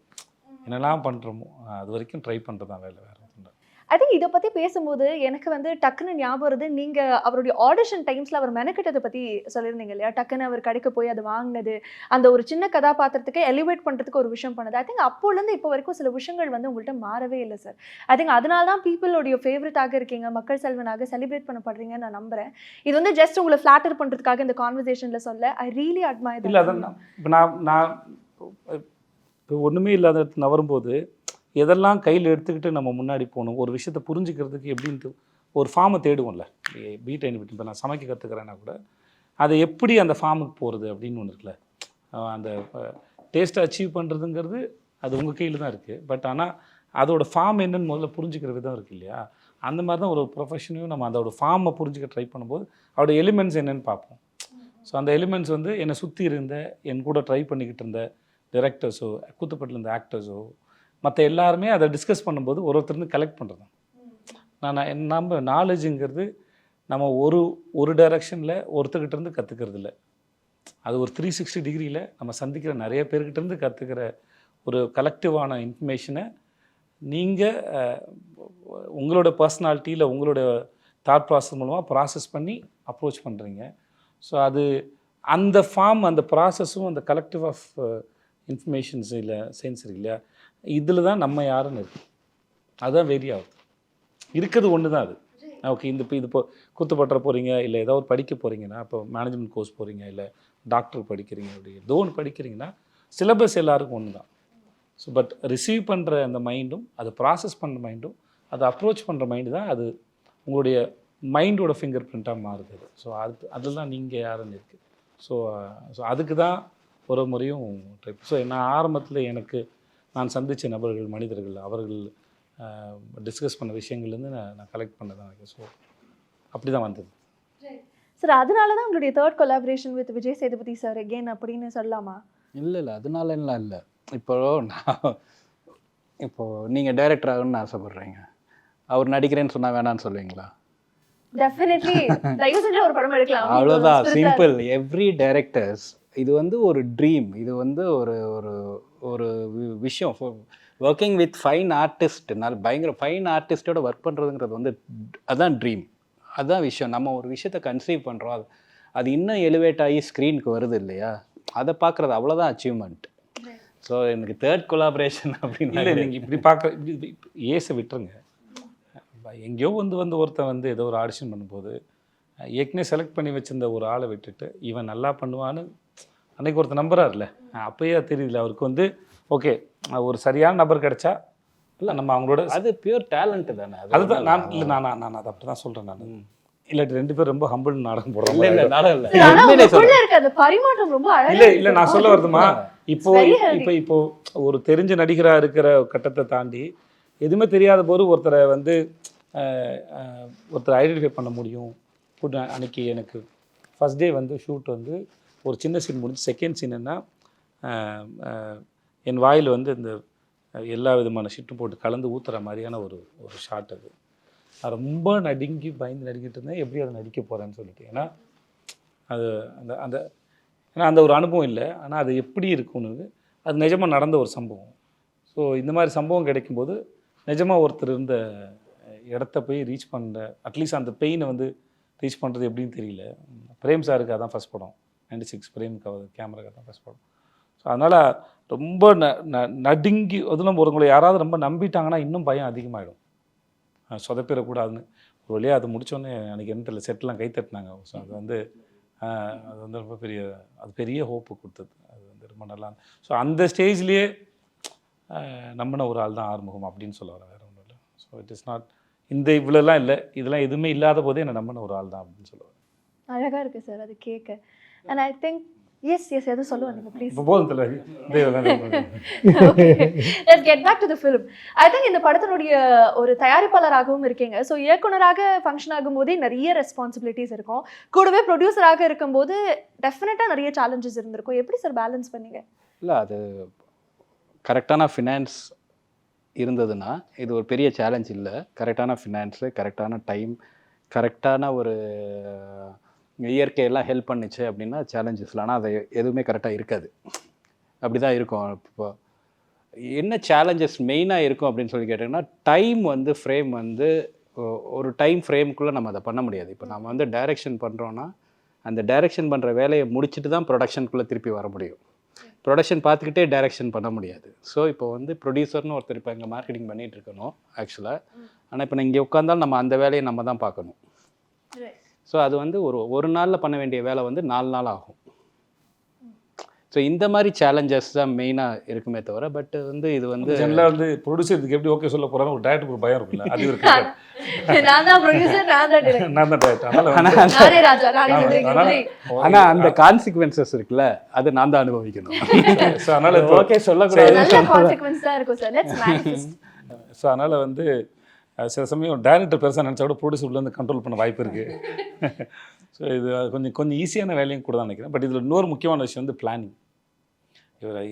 என்னெல்லாம் பண்ணுறோமோ அது வரைக்கும் ட்ரை பண்ணுறது தான் வேலை, வேறு ஒன்றும். ஐ திங்க் இதை பற்றி பேசும்போது எனக்கு வந்து டக்குன்னு ஞாபகம் வருது, நீங்கள் அவருடைய ஆடிஷன் டைம்ஸில் அவர் மெனக்கிட்டதை பற்றி சொல்லியிருந்தீங்க இல்லையா, டக்குன்னு அவர் கடைக்கு போய் அதை வாங்கினது, அந்த ஒரு சின்ன கதாபாத்திரத்துக்கு எலிவேட் பண்ணுறதுக்கு ஒரு விஷயம் பண்ணது. ஐ திங்க் அப்போலேருந்து இப்போ வரைக்கும் சில விஷயங்கள் வந்து உங்கள்கிட்ட மாறவே இல்லை சார். ஐ திங்க் அதனால தான் பீப்புளோடைய ஃபேவரட்டாக இருக்கீங்க, மக்கள் செல்வனாக செலிப்ரேட் பண்ணப்படுறீங்கன்னு நான் நம்புகிறேன். இது வந்து ஜஸ்ட் உங்களை ஃப்ளாட்டர் பண்ணுறதுக்காக இந்த கான்வர்சேஷனில் சொல்ல ஐ ரியலி அட்மையர். இல்லை அதான் இப்போ நான் இப்போ ஒன்றுமே இல்லாத நவரும்போது எதெல்லாம் கையில் எடுத்துக்கிட்டு நம்ம முன்னாடி போகணும், ஒரு விஷயத்தை புரிஞ்சுக்கிறதுக்கு எப்படின்ட்டு ஒரு ஃபார்மை தேடுவோம்ல. பீட் இப்போ நான் சமைக்க கற்றுக்கிறேன்னா கூட அதை எப்படி அந்த ஃபார்முக்கு போகிறது அப்படின்னு ஒன்று இருக்குல்ல. அந்த டேஸ்ட்டை அச்சீவ் பண்ணுறதுங்கிறது அது உங்கள் கையில் தான் இருக்குது. பட் ஆனால் அதோட ஃபார்ம் என்னன்னு முதல்ல புரிஞ்சுக்கிற விதம் இருக்குது இல்லையா. அந்த மாதிரி தான் ஒரு ப்ரொஃபஷனையும் நம்ம அதோட ஃபார்மை புரிஞ்சுக்க ட்ரை பண்ணும்போது அதோட எலிமெண்ட்ஸ் என்னென்னு பார்ப்போம். ஸோ அந்த எலிமெண்ட்ஸ் வந்து என்னை சுற்றி இருந்த என் கூட ட்ரை பண்ணிக்கிட்டு இருந்த டைரக்டர்ஸோ கூத்துப்பட்டில் இருந்த ஆக்டர்ஸோ மற்ற எல்லாருமே அதை டிஸ்கஸ் பண்ணும்போது ஒருத்தருந்து கலெக்ட் பண்ணுறது. நம்ம நாலேஜுங்கிறது நம்ம ஒரு டைரக்ஷனில் ஒருத்தர்கிட்ட இருந்து கற்றுக்கிறது இல்லை. அது ஒரு 360 டிகிரியில் நம்ம சந்திக்கிற நிறைய பேர்கிட்டேருந்து கற்றுக்கிற ஒரு கலெக்டிவான இன்ஃபர்மேஷனை நீங்கள் உங்களோட பர்சனாலிட்டியில் உங்களோட தாட் ப்ராசஸ் மூலமாக ப்ராசஸ் பண்ணி அப்ரோச் பண்ணுறீங்க. ஸோ அது அந்த ஃபார்ம், அந்த ப்ராசஸும், அந்த கலெக்டிவ் ஆஃப் இன்ஃபர்மேஷன்ஸ் இல்லை சென்சரி இல்லையா, இதில் தான் நம்ம யாருன்னு இருக்குது. அதுதான் வேரி ஆகுது. இருக்கிறது ஒன்று தான் அது. ஓகே, இது இப்போ கூத்துப்பட்டுற போகிறீங்க, இல்லை ஏதோ ஒரு படிக்க போகிறீங்கன்னா, இப்போ மேனேஜ்மெண்ட் கோர்ஸ் போகிறீங்க, இல்லை டாக்டர் படிக்கிறீங்க, அப்படி ஏதோ ஒன்று படிக்கிறீங்கன்னா சிலபஸ் எல்லாருக்கும் ஒன்று தான். ஸோ பட் ரிசீவ் பண்ணுற அந்த மைண்டும், அதை ப்ராசஸ் பண்ணுற மைண்டும், அதை அப்ரோச் பண்ணுற மைண்டு தான் அது உங்களுடைய மைண்டோட ஃபிங்கர் பிரிண்ட்டாக மாறுது. ஸோ அதில் தான் நீங்கள் யாருன்னு இருக்குது. ஸோ அதுக்கு தான் ஒரு முறையும் ட்ரை. ஸோ நான் ஆரம்பத்தில் நான் சந்தித்த நபர்கள், மனிதர்கள், அவர்கள் டிஸ்கஸ் பண்ண விஷயங்கள்லேருந்து நான் கலெக்ட் பண்ணதான். ஸோ அப்படி தான் வந்தது சார். அதனால தான் உங்களுடைய third collaboration with Vijay Sethupathi sir again அப்படின்னு சொல்லலாமா? இல்லை அதனால எல்லாம் இல்லை. இப்போது நீங்கள் டைரக்டர் ஆகணும்னு ஆசைப்பட்றீங்க, அவர் நடிக்கிறேன்னு சொன்னால் வேணான்னு சொல்லுவீங்களா? டெஃபினெட்லி தயவு செஞ்சு ஒரு படம் எடுக்கலாம். அவ்வளோதான், சிம்பிள். எவ்ரி டைரக்டர்ஸ் இது வந்து ஒரு ட்ரீம். இது வந்து ஒரு ஒரு ஒரு விஷயம். ஒர்க்கிங் வித் ஃபைன் ஆர்டிஸ்ட், பயங்கர ஃபைன் ஆர்டிஸ்டோட ஒர்க் பண்ணுறதுங்கிறது வந்து அதுதான் ட்ரீம், அதுதான் விஷயம். நம்ம ஒரு விஷயத்தை கன்சீவ் பண்ணுறோம், அது இன்னும் எலிவேட் ஆகி ஸ்க்ரீனுக்கு வருது இல்லையா, அதை பார்க்குறது அவ்வளோதான் அச்சீவ்மெண்ட். ஸோ எனக்கு தேர்ட் கொலாபரேஷன் அப்படின்னு இல்லை. நீங்கள் இப்படி பார்க்க ஏசை விட்டுருங்க. எங்கேயோ வந்து ஒருத்தன் ஏதோ ஒரு ஆடிஷன் பண்ணும்போது ஏற்கனவே செலக்ட் பண்ணி வச்சுருந்த ஒரு ஆளை விட்டுட்டு இவன் நல்லா பண்ணுவான்னு அன்றைக்கி ஒருத்தர் நம்புறாருல, அப்போயே தெரியல அவருக்கு ஓகே ஒரு சரியான நபர் கிடைச்சா இல்லை நம்ம அவங்களோட அது பியூர் டேலண்ட்டு தானே. அதுதான் நான் அதை அப்படி தான் சொல்கிறேன். நான் இல்லாட்டி 2 பேர் ரொம்ப ஹம்பிள் நாடகம் போடுறோம். இல்லை நான் சொல்ல வருதுமா, இப்போ ஒரு தெரிஞ்ச நடிகராக இருக்கிற கட்டத்தை தாண்டி எதுவுமே தெரியாத போது ஒருத்தரை ஒருத்தரை ஐடென்டிஃபை பண்ண முடியும். அன்னைக்கு எனக்கு ஃபஸ்ட் டே ஷூட் ஒரு சின்ன சீன் முடிஞ்சு, செகண்ட் சீன் என்ன, என் வாயில் இந்த எல்லா விதமான ஷிட்டும் போட்டு கலந்து ஊற்றுற மாதிரியான ஒரு ஷாட். அது நான் ரொம்ப பயந்து நடிக்கிட்டு இருந்தேன், எப்படி அதை நடிக்க போகிறேன்னு சொல்லிட்டு. ஏன்னா அது அந்த ஒரு அனுபவம் இல்லை, ஆனால் அது எப்படி இருக்கும்னு அது நிஜமாக நடந்த ஒரு சம்பவம். ஸோ இந்த மாதிரி சம்பவம் கிடைக்கும்போது நிஜமாக ஒருத்தர் இருந்த இடத்த போய் ரீச் பண்ணுற, அட்லீஸ்ட் அந்த பெயினை ரீச் பண்ணுறது எப்படின்னு தெரியல. பிரேம் சாருக்கு அதான் ஃபஸ்ட் படம், 96 பிரேமுக்கு கேமராக்கு தான் ஃபஸ்ட் படம். ஸோ அதனால் ரொம்ப நடுங்கி அதில் ஒருவங்களை யாராவது ரொம்ப நம்பிட்டாங்கன்னா இன்னும் பயம் அதிகமாகிடும், சொதப்பிடக்கூடாதுன்னு. ஒரு வழியாக அதை முடித்தோடனே எனக்கு என்ன தெரியல, செட்டெலாம் கை தட்டினாங்க. ஸோ அது ரொம்ப பெரிய ஹோப்பு கொடுத்தது. அது ரொம்ப நல்லா. ஸோ அந்த ஸ்டேஜ்லேயே நம்பின ஒரு ஆள் தான் ஆறுமுகம் அப்படின்னு சொல்ல வரேன், வேறு ஒன்றும் இல்லை. ஸோ இட் இஸ் நாட் இவ்வளோலாம் இல்லை, இதெல்லாம் எதுவுமே இல்லாத போதே என்னை நம்பின ஒரு ஆள் தான் அப்படின்னு சொல்லுவார். அழகாக இருக்குது சார் அது கேட்க. அண்ட் ஐ திங்க் எஸ் எதுவும் சொல்லுவாங்க please. Let's get back to the film. I think இந்த படத்தினுடைய ஒரு தயாரிப்பாளராகவும் இருக்கீங்க. ஸோ இயக்குனராக ஃபங்க்ஷன் ஆகும்போதே நிறைய ரெஸ்பான்சிபிலிட்டிஸ் இருக்கும், கூடவே ப்ரொடியூசராக இருக்கும்போது டெஃபினட்டாக நிறைய சேலஞ்சஸ் இருந்திருக்கும். எப்படி சார் பேலன்ஸ் பண்ணீங்க? இல்லை, அது கரெக்டான ஃபினான்ஸ் இருந்ததுன்னா இது ஒரு பெரிய சேலஞ்ச் இல்லை. கரெக்டான ஃபினான்ஸு, கரெக்டான டைம், கரெக்டான ஒரு இயற்கையெல்லாம் ஹெல்ப் பண்ணிச்சு அப்படின்னா சேலஞ்சஸ் இல்லை. ஆனால் அது எதுவுமே கரெக்டாக இருக்காது, அப்படி தான் இருக்கும். இப்போ என்ன சேலஞ்சஸ் மெயினாக இருக்கும் அப்படின்னு சொல்லி கேட்டிங்கன்னா, டைம் ஃப்ரேம் ஒரு டைம் ஃப்ரேம்குள்ளே நம்ம அதை பண்ண முடியாது. இப்போ நம்ம டைரக்ஷன் பண்ணுறோன்னா அந்த டைரக்ஷன் பண்ணுற வேலையை முடிச்சுட்டு தான் ப்ரொடக்ஷனுக்குள்ளே திருப்பி வர முடியும். ப்ரொடக்ஷன் பார்த்துக்கிட்டே டைரக்ஷன் பண்ண முடியாது. ஸோ இப்போ ப்ரொடியூசர்னு ஒருத்தர் இப்போ இங்கே மார்க்கெட்டிங் பண்ணிகிட்டு இருக்கணும் ஆக்சுவலாக. ஆனால் இப்போ இங்கே உட்காந்தாலும் நம்ம அந்த வேலையை நம்ம தான் பார்க்கணும். ஸோ அது ஒரு நாளில் பண்ண வேண்டிய வேலை 4 நாள் ஆகும். ஸோ இந்த மாதிரி சேலஞ்சஸ் தான் மெயினாக இருக்குமே தவிர பட் வந்து இது வந்து ஜெனரலாக வந்து ப்ரொடியூசருக்கு எப்படி ஓகே சொல்ல போகிறாங்க ஒரு டேரக்டருக்கு ஒரு பயம் இருக்குல்ல அது இருக்கு. நான் தான் ப்ரொடியூசர், நான் தான் director. நான் தான் டேரக்டர். அதனால வந்து நானே ராஜா, நானே மந்திரி. ஆனால் அந்த கான்சிக்வன்சஸ் இருக்குல்ல அது நான் தான் அனுபவிக்கணும். ஸோ அதனால ஓகே சொல்லக்கூடாது. நல்ல consequence தான் இருக்கும் சார். Let's manifest. ஸோ அதனால் வந்து சில சமயம் டேரக்டர் பெருசாக நினச்சா கூட ப்ரொடியூசர் உள்ளேருந்து கண்ட்ரோல் பண்ண வாய்ப்பு இருக்குது. ஸோ இது கொஞ்சம் ஈஸியான வேலையும் கூட தான் நினைக்கிறேன். பட் இதில் இன்னொரு முக்கியமான விஷயம் வந்து பிளானிங்.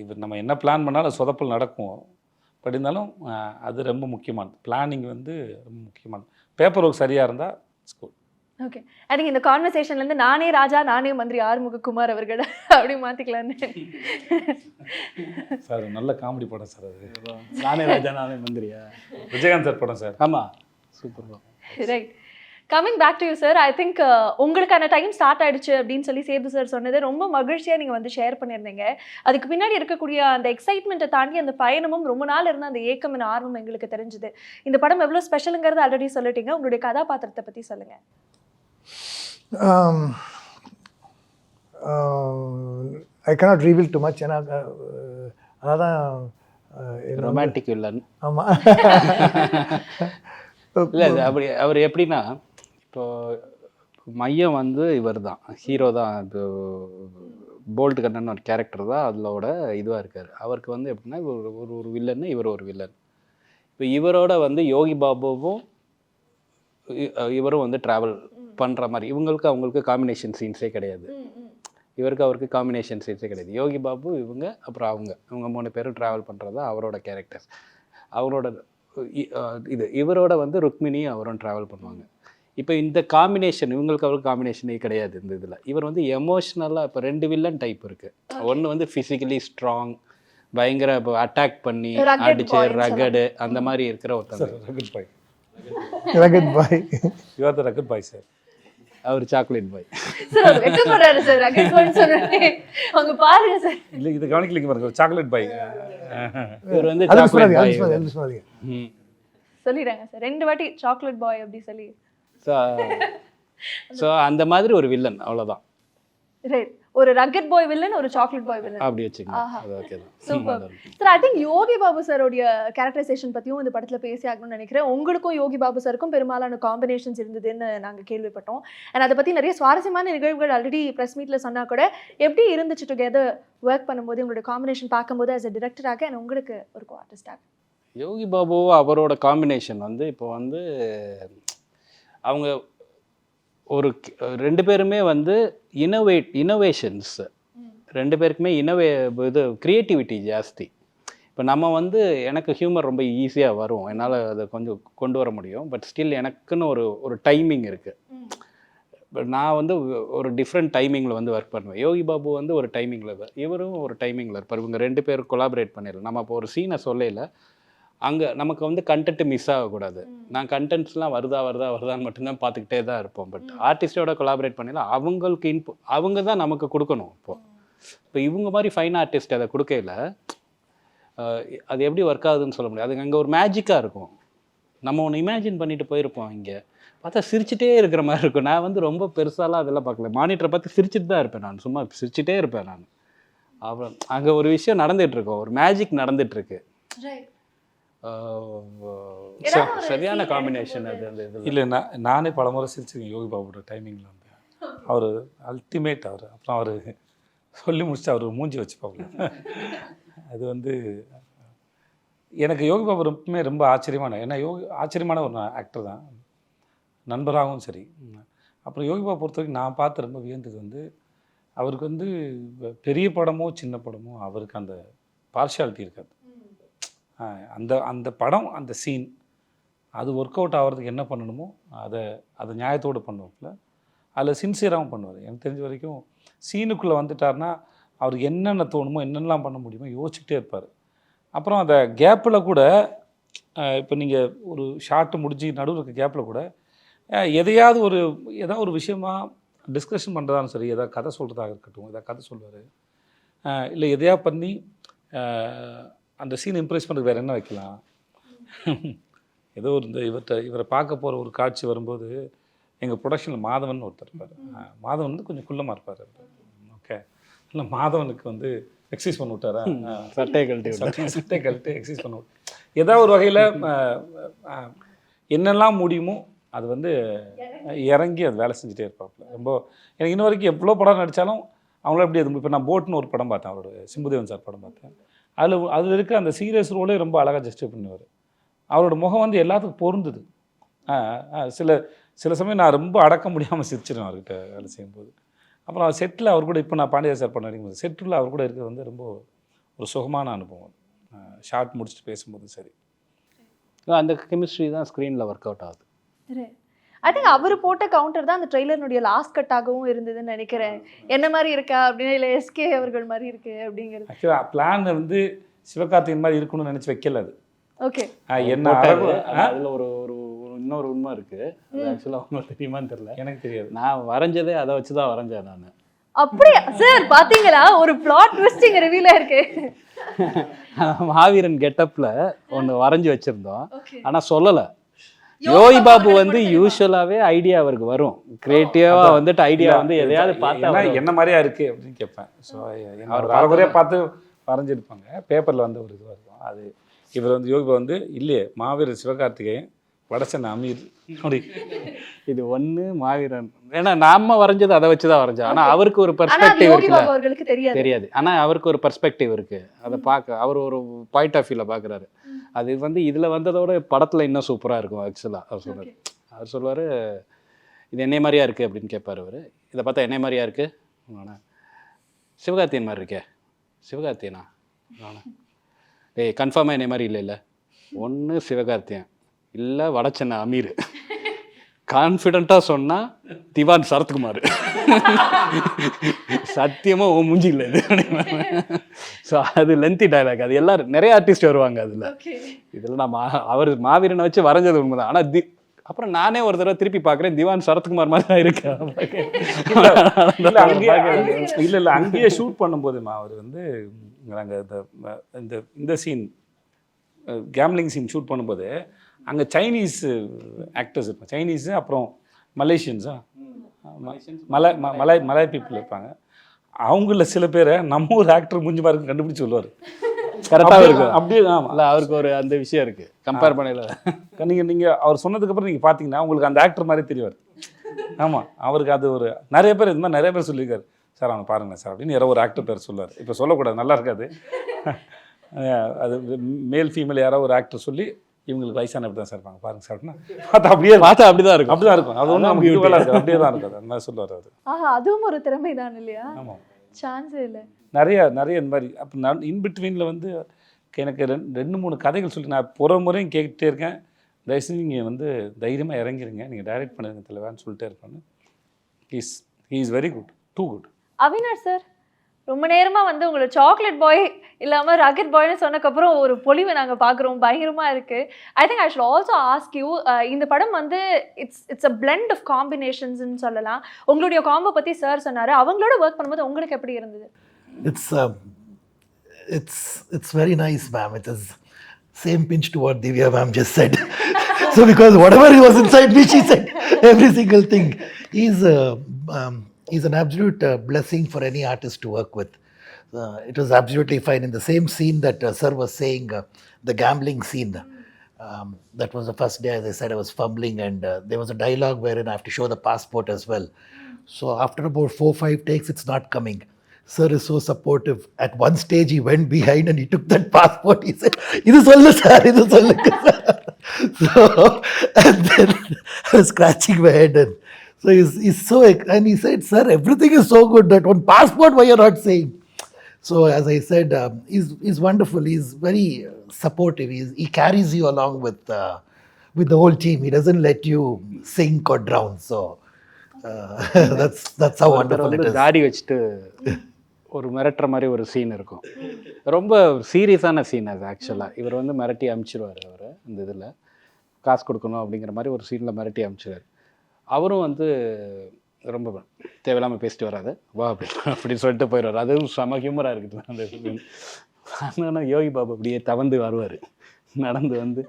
இவர் நம்ம என்ன பிளான் பண்ணாலும் அது சொதப்பல் நடக்கும். பட் இருந்தாலும் அது ரொம்ப முக்கியமானது. பிளானிங் வந்து ரொம்ப முக்கியமானது. பேப்பர் ஒர்க் சரியாக இருந்தால் ஸ்கூல். ஓகே, ஐ திங்க் இந்த கான்வர்சேஷன்லேருந்து நானே ராஜா நானே மந்திரி ஆறுமுககுமார் அவர்கள் அப்படி மாற்றிக்கலான்னு. சார் நல்ல காமெடி படம் சார் அது. நானே ராஜா நானே மந்திரியா? விஜயகாந்த் சார் படம் சார். ஆமாம், super. Right, coming back to you sir. I think உங்களுக்கான டைம் ஸ்டார்ட் ஆயிடுச்சு அப்படின்னு சொல்லி சேது சார் சொன்னது ரொம்ப மகிழ்ச்சியாக நீங்கள் வந்து ஷேர் பண்ணியிருந்தீங்க. அதுக்கு பின்னாடி இருக்கக்கூடிய அந்த எக்ஸைட்மெண்ட்டை தாண்டி அந்த பயணமும் ரொம்ப நாள் இருந்த அந்த ஏக்கம் ஆர்வம் எங்களுக்கு தெரிஞ்சுது. இந்த படம் எவ்வளோ ஸ்பெஷலுங்கிறது ஆல்ரெடி சொல்லிட்டீங்க. உங்களுடைய கதாபாத்திரத்தை பற்றி சொல்லுங்கள். ஐ cannot reveal too much. ஏன்னா அதான் ரொமான்டிக் வில்லன். ஆமாம். இல்லை அப்படி அவர் எப்படின்னா இப்போ மையம் வந்து இவர் தான் ஹீரோ தான். இப்போ போல்ட் கண்ணன் ஒரு கேரக்டர் தான் அதோட இதுவாக இருக்கார். அவருக்கு வந்து எப்படின்னா ஒரு வில்லன்னு இவர் ஒரு வில்லன். இப்போ இவரோட வந்து யோகி பாபுவும் இவரும் வந்து ட்ராவல் பண்ணுற மாதிரி அவங்களுக்கு காம்பினேஷன் சீன்ஸே கிடையாது. அவருக்கு காம்பினேஷன் சீன்ஸே கிடையாது. யோகி பாபு அப்புறம் அவங்க 3 பேரும் ட்ராவல் பண்ணுறது தான் அவரோட கேரக்டர்ஸ். அவரோட இவரோட வந்து ருக்மிணி அவரும் ட்ராவல் பண்ணுவாங்க. இப்போ இந்த காம்பினேஷன் அவருக்கு காம்பினேஷனே கிடையாது இந்த இதில். இவர் வந்து எமோஷ்னலாக இப்போ 2 வில்லன் டைப் இருக்குது. ஒன்று வந்து ஃபிசிக்கலி ஸ்ட்ராங், பயங்கர இப்போ அட்டாக் பண்ணி அடிச்சு ரகடு அந்த மாதிரி இருக்கிற ஒருத்தர். Rugged boy. Rugged boy. You are the rugged boy sir. அவர் சாக்லேட் பாய். சார் வெக்க போறாரு சார். ரகட் பாய் சொன்னே அங்க பாருங்க சார். இல்லை இது கவனிக்கலைங்க பாருங்க. Chocolate boy. இவர் வந்து அது சாக்லேட் பாய் சொல்லிடுறாங்க சார் 2 வாட்டி சாக்லேட் பாய் அப்படி சொல்லி. ஸோ அந்த மாதிரி ஒரு வில்லன், அவ்வளோதான். ரைட், ஒரு ரகட் பாய் வில்லன், ஒரு சாக்லேட் பாய் வில்லன் அப்படி வச்சுக்கோங்க. அது ஓகே தான். Super sir. I think Yogi Babu சாரோடைய கேரக்டரைசேஷன் பற்றியும் இந்த படத்தில் பேசி ஆகணும்னு நினைக்கிறேன். உங்களுக்கும் யோகி பாபு சாருக்கும் பெரும்பாலான காம்பினேஷன்ஸ் இருந்ததுன்னு நாங்கள் கேள்விப்பட்டோம். அண்ட் அதை பற்றி நிறைய சுவாரஸ்யமான நிகழ்வுகள் ஆல்ரெடி ப்ரெஸ் மீட்டில் சொன்னால் கூட எப்படி இருந்துச்சு டுகெதர் ஒர்க் பண்ணும்போது உங்களுடைய காம்பினேஷன் பார்க்கும்போது ஆஸ் அ டிரெக்டராக அண்ட் உங்களுக்கு ஒரு கோ ஆர்டிஸ்டாக? யோகி பாபு அவரோட காம்பினேஷன் வந்து இப்போ வந்து அவங்க ஒரு 2 பேருமே வந்து இனோவேஷன்ஸ் 2 பேருக்குமே இது க்ரியேட்டிவிட்டி ஜாஸ்தி. இப்போ நம்ம வந்து எனக்கு ஹியூமர் ரொம்ப ஈஸியாக வரும், என்னால் அதை கொஞ்சம் கொண்டு வர முடியும். பட் ஸ்டில் எனக்குன்னு ஒரு டைமிங் இருக்குது. பட் நான் வந்து ஒரு டிஃப்ரெண்ட் டைமிங்கில் வந்து ஒர்க் பண்ணுவேன். யோகி பாபு வந்து ஒரு டைமிங்கில், இவரும் ஒரு டைமிங்கில் இருப்பார். இவங்க 2 பேரும் கொலாபரேட் பண்ணிடலாம். நம்ம இப்போ ஒரு சீனை சொல்லல, அங்கே நமக்கு வந்து கண்டென்ட்டு மிஸ் ஆகக்கூடாது. நான் கண்டென்ட்ஸ்லாம் வருதான்னு மட்டும்தான் பார்த்துக்கிட்டே தான் இருப்போம். பட் ஆர்டிஸ்டோட கொலாபரேட் பண்ணிடலாம். அவங்களுக்கு அவங்க தான் நமக்கு கொடுக்கணும். இப்போ இவங்க மாதிரி ஃபைன் ஆர்டிஸ்ட் அதை கொடுக்கல, அது எப்படி ஒர்க் ஆகுதுன்னு சொல்ல முடியாது. அது அங்கே ஒரு மேஜிக்காக இருக்கும். நம்ம ஒன்று இமேஜின் பண்ணிட்டு போயிருப்போம், இங்கே பார்த்தா சிரிச்சிட்டே இருக்கிற மாதிரி இருக்கும். நான் வந்து ரொம்ப பெருசாலாம் அதெல்லாம் பார்க்கல. மானிட்டரை பார்த்து சிரிச்சிட்டு தான் இருப்பேன். நான் சும்மா சிரிச்சிட்டே இருப்பேன். நான் அப்புறம் அங்கே ஒரு விஷயம் நடந்துகிட்ருக்கோம், ஒரு மேஜிக் நடந்துகிட்ருக்கு. சரியான காம்பினேஷன் அது. அந்த இது இல்லை நானே பல முறை சிரிச்சிருக்கேன் யோகி பாபுவோட டைமிங்கில் வந்து. அவர் அல்டிமேட். அப்புறம் அவர் சொல்லி முடிச்சுட்டு அவர் மூஞ்சி வச்சுப்பாங்க. அது வந்து எனக்கு யோகி பாபு ரொம்ப ஆச்சரியமான, ஏன்னா ஆச்சரியமான ஒரு ஆக்டர் தான், நண்பராகவும் சரி. அப்புறம் யோகி பாபு பொறுத்த வரைக்கும் நான் பார்த்து ரொம்ப வியந்தது வந்து அவருக்கு வந்து பெரிய படமோ சின்ன படமோ அவருக்கு அந்த பார்ஷியாலிட்டி இருக்காது. அந்த படம், அந்த சீன் அது ஒர்க் அவுட் ஆகிறதுக்கு என்ன பண்ணணுமோ அதை நியாயத்தோடு பண்ணுவாப்புல. அதில் சின்சியராகவும் பண்ணுவார். எனக்கு தெரிஞ்ச வரைக்கும் சீனுக்குள்ளே வந்துட்டார்னா அவருக்கு என்னென்ன தோணுமோ என்னென்னலாம் பண்ண முடியுமோ யோசிச்சுட்டே இருப்பார். அப்புறம் அந்த கேப்பில் கூட இப்போ நீங்கள் ஒரு ஷார்ட்டு முடிஞ்சு நடுவில் இருக்க கேப்பில் கூட ஏதாவது ஒரு விஷயமா டிஸ்கஷன் பண்ணுறதாலும் சரி, எதாவது கதை சொல்கிறதாக இருக்கட்டும், எதாவது கதை சொல்வார். இல்லை எதையா பண்ணி அந்த சீன் இம்ப்ரெஸ் பண்ணுறதுக்கு வேறு என்ன வைக்கலாம். ஏதோ இவரை பார்க்க போகிற ஒரு காட்சி வரும்போது எங்கள் ப்ரொடக்ஷனில் மாதவன் ஒருத்தர் இருப்பார். மாதவன் வந்து கொஞ்சம் குள்ளமாக இருப்பார். ஓகே, இல்லை மாதவனுக்கு வந்து எக்ஸசைஸ் பண்ணி விட்டாரா, சட்டையை கழட்டி விட்டாரு. சட்டை கழட்டி எக்ஸசைஸ் பண்ண விட்டார். ஏதாவது ஒரு வகையில் என்னெல்லாம் முடியுமோ அது வந்து இறங்கி அது வேலை செஞ்சுட்டே இருப்பாப்புல. ரொம்ப எனக்கு இன்ன வரைக்கும் எவ்வளோ படம் நடித்தாலும் அவங்கள எப்படி அது. இப்போ நான் போட்னு ஒரு படம் பார்த்தேன், அவரோட சிம்புதேவன் சார் படம் பார்த்தேன். அதில் இருக்க அந்த சீரியஸ் ரோலே ரொம்ப அழகாக ஜஸ்டிஃபை பண்ணுவார். அவரோட முகம் வந்து எல்லாத்துக்கும் பொருந்துது. சில சமயம் நான் ரொம்ப அடக்க முடியாமல் சிரிச்சிடுவேன் அவர்கிட்ட வேலை செய்யும்போது. அப்புறம் செட்டில் அவர் கூட இப்போ நான் பாண்டியா சார் பண்ண நடிக்கும்போது செட்டில் அவர் கூட இருக்கிறது வந்து ரொம்ப ஒரு சுகமான அனுபவம். ஷார்ட் முடிச்சுட்டு பேசும்போது சரி, அந்த கெமிஸ்ட்ரி தான் ஸ்க்ரீனில் ஒர்க் அவுட் ஆகுது. ஐ திங்க் அவர் போட்ட கவுண்டர் தான் அந்த ட்ரெய்லர்னுடைய லாஸ்ட் கட்டாகவும் இருந்ததுன்னு நினைக்கிறேன். என்ன மாதிரி இருக்கா அப்படின்னா, இல்லை எஸ்கே அவர்கள் மாதிரி இருக்கு அப்படிங்கிறது. ஆக்சுவலாக பிளான் வந்து சிவகார்த்திகேயன் மாதிரி இருக்கணும்னு நினச்சி வைக்கல அது. ஓகே, என்ன அதில் ஒரு ஒரு இன்னொரு உண்மை இருக்குது. அது ஆக்சுவலாக அவங்களுக்கு தெரியுமான்னு தெரியல, எனக்கு தெரியாது. நான் வரைஞ்சதே அதை வச்சு தான் வரைஞ்சேன் நான். அப்படியா சார்? பாத்தீங்களா, ஒரு பிளாட் ட்விஸ்டிங் ரிவீல் இருக்கு. மாவீரன் கெட்டப்ல ஒன்று வரைஞ்சி வச்சிருந்தோம், ஆனால் சொல்லலை. யோகி பாபு வந்து யூஸ்வலாகவே ஐடியா அவருக்கு வரும், கிரியேட்டிவாக வந்துட்டு ஐடியா வந்து எதையாவது பார்த்தா என்ன மாதிரியா இருக்குது அப்படின்னு கேட்பேன். ஸோ அவர் பரபரையாக பார்த்து வரைஞ்சிருப்பாங்க, பேப்பரில் வந்து ஒரு இதுவாக இருக்கும். அது இவர் வந்து யோகி பாபு வந்து இல்லையே மாவீரன் சிவகார்த்திகேயன் வடசென்னை அமீர் அப்படி. இது ஒன்று மாவீரன், ஏன்னா நாம வரைஞ்சது அதை வச்சு தான் வரைஞ்சோம். ஆனால் அவருக்கு ஒரு பெர்ஸ்பெக்டிவ் அவர்களுக்கு தெரியாது. ஆனால் அவருக்கு ஒரு பெர்ஸ்பெக்டிவ் இருக்குது, அதை பார்க்க அவர் ஒரு பாயிண்ட் ஆஃப் வியூவில் பார்க்குறாரு. அது வந்து இதில் வந்ததோட படத்தில் இன்னும் சூப்பராக இருக்கும் ஆக்சுவலாக. அவர் சொல்லுவார் இது என்னை மாதிரியா இருக்குது அப்படின்னு கேட்பார் அவர். இதை பார்த்தா என்னை மாதிரியா இருக்குது, ஆனால் சிவகார்த்தியன் மாதிரி இருக்கே. சிவகார்த்தியனா? ஏய் கன்ஃபார்மாக என்னை மாதிரி இல்லை ஒன்று சிவகார்த்தியன் இல்லை வடசென்னை அமீர். கான்ஃபிடென்ட்டாக சொன்னால் திவான் சரத்குமார். சத்தியமாக ஓ மூஞ்சி இல்லை இது. ஸோ அது லென்த்தி டைலாக், அது எல்லாரும் நிறைய ஆர்டிஸ்ட் வருவாங்க அதில். இதில் நான் அவர் மாவீரனை வச்சு வரைஞ்சது உண்மைதான். ஆனால் அப்புறம் நானே ஒரு தடவை திருப்பி பார்க்குறேன், திவான் சரத்குமார் மாதிரி தான் இருக்கேன். இல்லை அங்கேயே ஷூட் பண்ணும்போதுமா அவர் வந்து நாங்கள் இந்த சீன் கேம்லிங் சீன் ஷூட் பண்ணும்போது அங்கே சைனீஸ் ஆக்டர்ஸ் இருப்பாங்க, சைனீஸு அப்புறம் மலேசியன்ஸா மலாய் பீப்புள் இருப்பாங்க. அவங்கள சில பேரை நம்ம ஒரு ஆக்டர் மூஞ்சி மாதிரி கண்டுபிடிச்சி சொல்லுவார். கரெக்டாக இருக்கும் அப்படியே. ஆமாம், இல்லை அவருக்கு ஒரு அந்த விஷயம் இருக்குது கம்பேர் பண்ணல. நீங்கள் அவர் சொன்னதுக்கப்புறம் நீங்கள் பார்த்தீங்கன்னா உங்களுக்கு அந்த ஆக்டர் மாதிரி தெரிவார். ஆமாம், அவருக்கு அது ஒரு நிறைய பேர் இது மாதிரி நிறைய பேர் சொல்லியிருக்காரு, சார் அவனை பாருங்கள் சார் அப்படின்னு யாரோ ஒரு ஆக்டர் பேர் சொல்லுவார். இப்போ சொல்லக்கூடாது, நல்லா இருக்காது. அது மேல் ஃபீமேல் யாரோ ஒரு ஆக்டர் சொல்லி இவங்களுக்கு வயசான அப்படி தான் சார் இருப்பாங்க பாருங்க சார் அப்படின்னா பார்த்தா அப்படி தான் இருக்கும். அது ஒன்றும் நமக்கு ஈக்குவலாக இருக்குது, அப்படியே தான் இருக்காது. அந்த மாதிரி சொல்லுவார் அவர். அதுவும் ஒரு திறமை தான் இல்லையா? ஆமாம், சான்ஸே இல்லை. நிறைய இந்த மாதிரி. அப்போ நான் இன்பிட்வீனில் வந்து எனக்கு 2-3 கதைகள் சொல்லி நான் ஒரு முறையும் கேட்டுகிட்டே இருக்கேன், தயவுசெய்து நீங்கள் வந்து தைரியமாக இறங்கிருங்க, நீங்கள் டைரக்ட் பண்ணுங்க தலைவான்னு சொல்லிட்டே இருப்பாங்க. He is very good, too good. Avinash sir ரொம்ப நேரமாக வந்து உங்களை சாக்லேட் பாய் இல்லாமல் ராக்கெட் பாய்னு சொன்னக்கப்புறம் ஒரு பொலிவை நாங்கள் பார்க்குறோம், பயங்கரமாக இருக்குது. ஐ think I should also ask you, இந்த படம் வந்து இட்ஸ் அ பிளெண்ட் ஆஃப் காம்பினேஷன்ஸ்ன்னு சொல்லலாம். உங்களுடைய காம்போ பற்றி சார் சொன்னார், அவங்களோட ஒர்க் பண்ணும்போது உங்களுக்கு எப்படி இருந்தது? It's very nice, ma'am. It is same pinch to what Divya ma'am just said. So because whatever was inside me, she said every single thing. He's an absolute blessing for any artist to work with. It was absolutely fine. In the same scene that sir was saying, the gambling scene, that was the first day, as I said, I was fumbling, and there was a dialogue wherein I have to show the passport as well. So after about 4-5 takes, it's not coming. Sir is so supportive. At one stage, he went behind and he took that passport. He said, "Idu sollu sir, idu sollu sir." So, and then I was scratching my head, and so he's so, and he said, "Sir, everything is so good. That one passport, why you're not saying?" So as I said, he's wonderful. He's very supportive. He carries you along with the whole team. He doesn't let you sink or drown. So that's how wonderful it is. தாடி வச்சுட்டு ஒரு மிரட்டுற மாதிரி ஒரு scene இருக்கும், ரொம்ப சீரியஸான scene அது. ஆக்சுவலாக இவர் வந்து மிரட்டி அனுப்பிச்சிருவார். அவர் இந்த இதில் காசு கொடுக்கணும் அப்படிங்கிற மாதிரி ஒரு சீனில் மிரட்டி அனுப்பிச்சிருவார். அவரும் வந்து ரொம்ப தேவையில்லாமல் பேசிட்டு வராது, வா அப்படின்னு சொல்லிட்டு போயிடுவார். அதுவும் செம ஹியூமராக இருக்குது அந்த சீன். ஆனால் யோகி பாபு அப்படியே தவந்து வருவார், நடந்து வந்து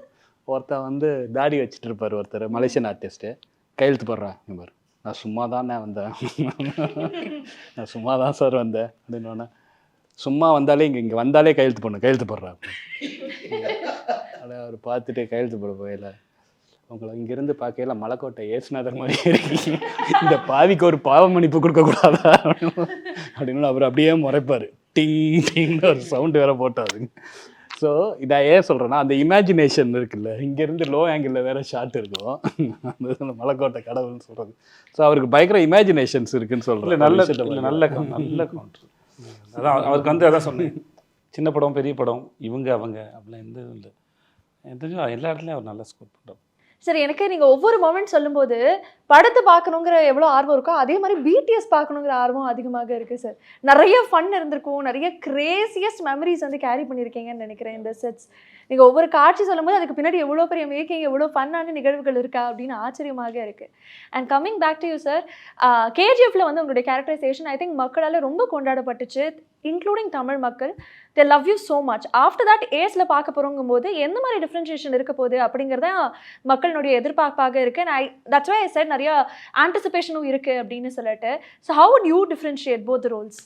ஒருத்தர் வந்து தாடி வச்சுட்டு இருப்பார், ஒருத்தர் மலேசியன் ஆர்டிஸ்ட்டு கையெழுத்து போடுறான் பாரு, நான் சும்மா தானே வந்தேன், நான் சும்மா தான் சார் வந்தேன் அப்படின்னோடனே, சும்மா வந்தாலே இங்கே வந்தாலே கையெழுத்து போடுறாரு. அதை அவர் பார்த்துட்டு கையெழுத்து போட போயில, உங்களை இங்கேருந்து பார்க்கையில மலைக்கோட்டை ஏசுநாதர் மாதிரியே இருக்கீங்க, இந்த பாவிக்கு ஒரு பாவ மன்னிப்பு கொடுக்கக்கூடாதா அப்படின்னு அவர் அப்படியே முறைப்பார். டிங் டிங்னு ஒரு சவுண்டு வேற போட்டாருங்க. ஸோ இதை ஏன் சொல்கிறேன்னா, அந்த இமேஜினேஷன் இருக்குல்ல, இங்கேருந்து லோ ஆங்கிளில் வேறு ஷாட் இருக்கும், அந்த மலைக்கோட்டை கடவுள்னு சொல்கிறது. ஸோ அவருக்கு பயங்கர இமேஜினேஷன்ஸ் இருக்குன்னு சொல்கிறேன். நல்ல கவுண்டர். அதான் அவருக்கு வந்து அதான் சொன்னேன், சின்ன படம் பெரிய படம் இவங்க அவங்க அப்படிலாம் எந்த இதுவும் இல்லை. எனக்கு தெரிஞ்சு எல்லா இடத்துலையும் அவர் நல்லா ஸ்கோர் பண்ணுறாரு. சரி, எனக்கு நீங்கள் ஒவ்வொரு மொமெண்ட் சொல்லும்போது படத்தை பார்க்கணுங்கிற எவ்வளோ ஆர்வம் இருக்கோ அதே மாதிரி பிடிஎஸ் பார்க்கணுங்கிற ஆர்வம் அதிகமாக இருக்குது சார். நிறைய ஃபன் இருந்திருக்கும், நிறைய கிரேசியஸ்ட் மெமரிஸ் வந்து கேரி பண்ணியிருக்கீங்கன்னு நினைக்கிறேன் இந்த செட்ஸ். நீங்கள் ஒவ்வொரு காட்சி சொல்லும்போது அதுக்கு பின்னாடி எவ்வளோ பெரிய மேக்கிங், எவ்வளோ ஃபன்னான நிகழ்வுகள் இருக்கா அப்படின்னு ஆச்சரியமாக இருக்குது. And coming back to you sir, கேஜிஎஃப்ல வந்து உங்களுடைய கேரக்டரைசேஷன் ஐ திங்க் மக்களால் ரொம்ப கொண்டாடப்பட்டுச்சு, இன்க்ளூடிங் தமிழ் மக்கள். They love you so much. After that ஏஸில் பார்க்க போகிறோங்கும் போது எந்த மாதிரி டிஃப்ரென்ஷியேஷன் இருக்க போகுது அப்படிங்கிறத மக்களுடைய எதிர்பார்ப்பாக இருக்குது. நான் தட்ஸ் வை ஐ செட் நிறைய ஆன்டிசிபேஷனும் இருக்குது அப்படின்னு சொல்லிட்டு. So how would you differentiate both the roles?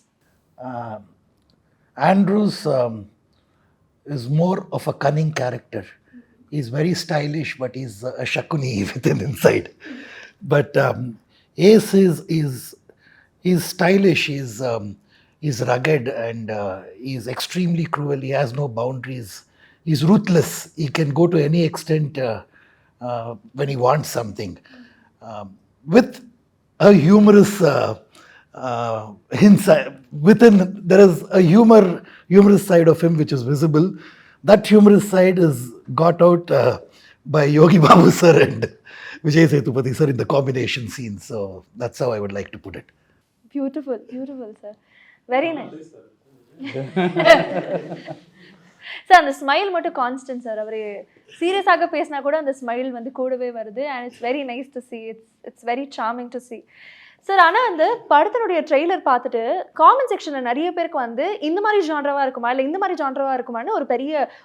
Andrews is more of a cunning character. He's very stylish, but he's a shakuni within inside. But Ace is stylish. He's rugged and he's extremely cruel. He has no boundaries. He's ruthless. He can go to any extent when he wants something. With a humorous hints within, there is a humorous side of him which is visible. That humorous side is got out by Yogi Babu sir and Vijay Sethupathi sir in the combination scene. So that's how I would like to put it. Beautiful, beautiful sir. Very nice. Sir அந்த smile மட்டும் constant sir. அவர் சீரியஸாக பேசினா கூட அந்த smile வந்து கூடவே வருது. And it's very nice to see. It's very charming to see sir. ஆனால் அந்த படத்தினுடைய ட்ரெய்லர் பார்த்துட்டு காமெண்ட் செக்ஷனில் நிறைய பேருக்கு வந்து இந்த மாதிரி ஜான்ரவாக இருக்குமா இல்லை இந்த மாதிரி ஜான்ரவாக இருக்குமான்னு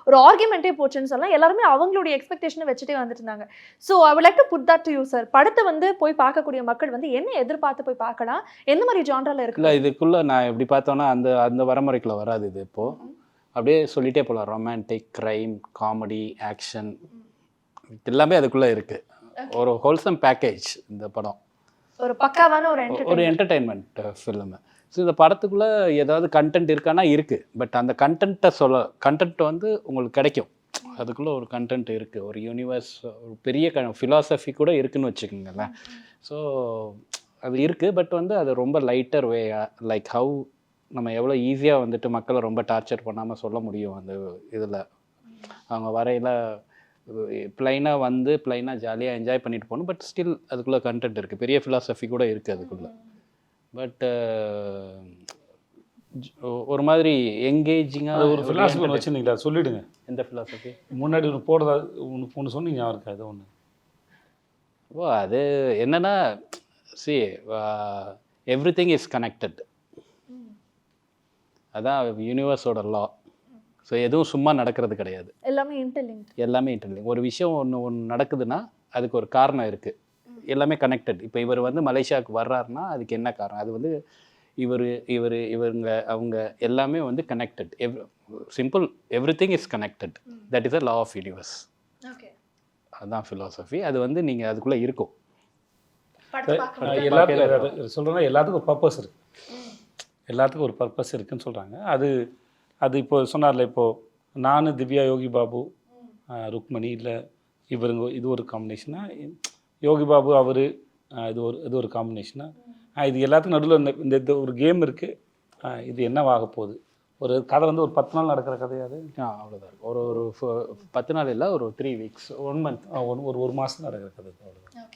ஒரு ஆர்குமெண்ட்டே போச்சுன்னு சொல்லலாம். எல்லாருமே அவங்களுடைய எக்ஸ்பெக்டேஷனை வச்சுட்டே வந்துட்டு இருந்தாங்க. So I would like to put that to you sir. படத்தை வந்து போய் பார்க்கக்கூடிய மக்கள் வந்து என்ன எதிர்பார்த்து போய் பார்க்கலாம், எந்த மாதிரி ஜான்ரால இருக்கு? இல்லை, இதுக்குள்ளே நான் எப்படி பார்த்தோன்னா அந்த வரமுறைக்குள்ள வராது. இது இப்போது அப்படியே சொல்லிகிட்டே போகலாம். ரொமான்டிக், க்ரைம், காமெடி, ஆக்ஷன் எல்லாமே அதுக்குள்ளே இருக்குது. ஒரு ஹோல்சம் பேக்கேஜ் இந்த படம். ஒரு பக்காவான ஒரு என்டர்டெயின்மெண்ட் ஃபிலிமு. ஸோ இந்த படத்துக்குள்ளே ஏதாவது கண்டென்ட் இருக்கானா இருக்குது. பட் அந்த கண்டென்ட் வந்து உங்களுக்கு கிடைக்கும். அதுக்குள்ளே ஒரு கண்டென்ட் இருக்குது, ஒரு யூனிவர்ஸ், ஒரு பெரிய ஃபிலாசபி கூட இருக்குதுன்னு வச்சுக்கோங்களேன். ஸோ அது இருக்குது. பட் வந்து அது ரொம்ப லைட்டர் வே, லைக் ஹவு நம்ம எவ்வளோ ஈஸியாக வந்துட்டு மக்களை ரொம்ப டார்ச்சர் பண்ணாமல் சொல்ல முடியும். அந்த இதில் அவங்க வரையில் ப்ளைனாக வந்து ப்ளைனாக ஜாலியாக என்ஜாய் பண்ணிட்டு போகணும். பட் ஸ்டில் அதுக்குள்ளே கண்டென்ட் இருக்குது, பெரிய ஃபிலாசபி கூட இருக்குது அதுக்குள்ளே. பட் ஒரு மாதிரி எங்கேஜிங்காக ஒரு ஃபிலாசபி ஒன்று வச்சுருந்தீங்களா, சொல்லிவிடுங்க. எந்த ஃபிலாசபி? முன்னாடி ஒன்று போடுறதா ஒன்று சொன்னீங்க அவருக்கு, அது ஒன்று. அது என்னென்னா, சி எவ்ரிதிங் இஸ் கனெக்டட். அதான் யூனிவர்ஸோட லா. ஸோ எதுவும் சும்மா நடக்கிறது கிடையாது, எல்லாமே இன்டர்லிங்க். ஒரு விஷயம் ஒன்று நடக்குதுன்னா அதுக்கு ஒரு காரணம் இருக்குது, எல்லாமே கனெக்டட். இப்போ இவர் வந்து மலேசியாவுக்கு வர்றாருன்னா அதுக்கு என்ன காரணம்? அது வந்து இவங்க அவங்க எல்லாமே வந்து connected. Simple, everything is connected. That is a law of universe. அதுதான் ஃபிலாசபி. அது வந்து நீங்கள் அதுக்குள்ளே இருக்கும். எல்லாத்துக்கும் சொல்கிறேன்னா எல்லாத்துக்கும் ஒரு பர்பஸ் இருக்குது. எல்லாத்துக்கும் ஒரு பர்பஸ் இருக்குதுன்னு சொல்கிறாங்க. அது இப்போ சொன்னார்ல, இப்போது நான், திவ்யா, யோகி பாபு, ருக்மணி, இல்லை இவருங்க, இது ஒரு காம்பினேஷனா, யோகி பாபு அவர், இது ஒரு காம்பினேஷனா, இது எல்லாத்துக்கும் நடுவில் இந்த ஒரு கேம் இருக்குது. இது என்னவாக போகுது? ஒரு கதை வந்து ஒரு 10 நாள் நடக்கிற கதையாது. அவ்வளோதான் இருக்கும். ஒரு 10 நாள் இல்லை, ஒரு 3 வீக்ஸ், 1 மந்த், ஒரு மாதம் நடக்கிற கதை. அவ்வளோதான்.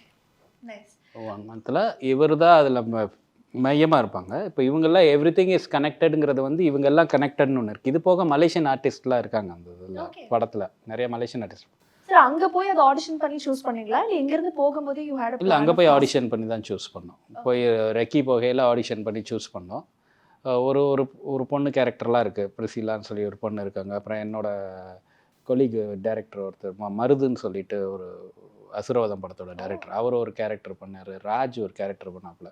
1 மந்தில் இவர் தான் அதில் மையமாக இருப்பாங்க. இப்போ இவங்கெல்லாம் எவ்ரிதிங் இஸ் கனெக்டடுங்கிறது வந்து இவங்கெல்லாம் கனெக்டட்னு ஒன்று இருக்குது. இது போக மலேசியன் ஆர்டிஸ்ட்லாம் இருக்காங்க அந்த இதில், படத்தில் நிறைய மலேசியன் ஆர்டிஸ்ட். சார் அங்கே போய் அதை ஆடிஷன் பண்ணி சூஸ் பண்ணீங்களா இல்லை இங்கேருந்து போகும்போது யூ ஹேட்? இல்லை, அங்கே போய் ஆடிஷன் பண்ணி தான் சூஸ் பண்ணோம். போய் ரெக்கி போகையில் ஆடிஷன் பண்ணி சூஸ் பண்ணோம். ஒரு பொண்ணு கேரக்டர்லாம் இருக்குது, பிரிசிலான்னு சொல்லி ஒரு பொண்ணு இருக்காங்க. அப்புறம் என்னோட கொலீக் டைரக்டர் ஒருத்தர் மருதுன்னு சொல்லிட்டு அசுரவதம் படத்தோட டைரக்டர், அவர் ஒரு கேரக்டர் பண்ணார், ராஜ் ஒரு கேரக்டர் பண்ணாப்புல.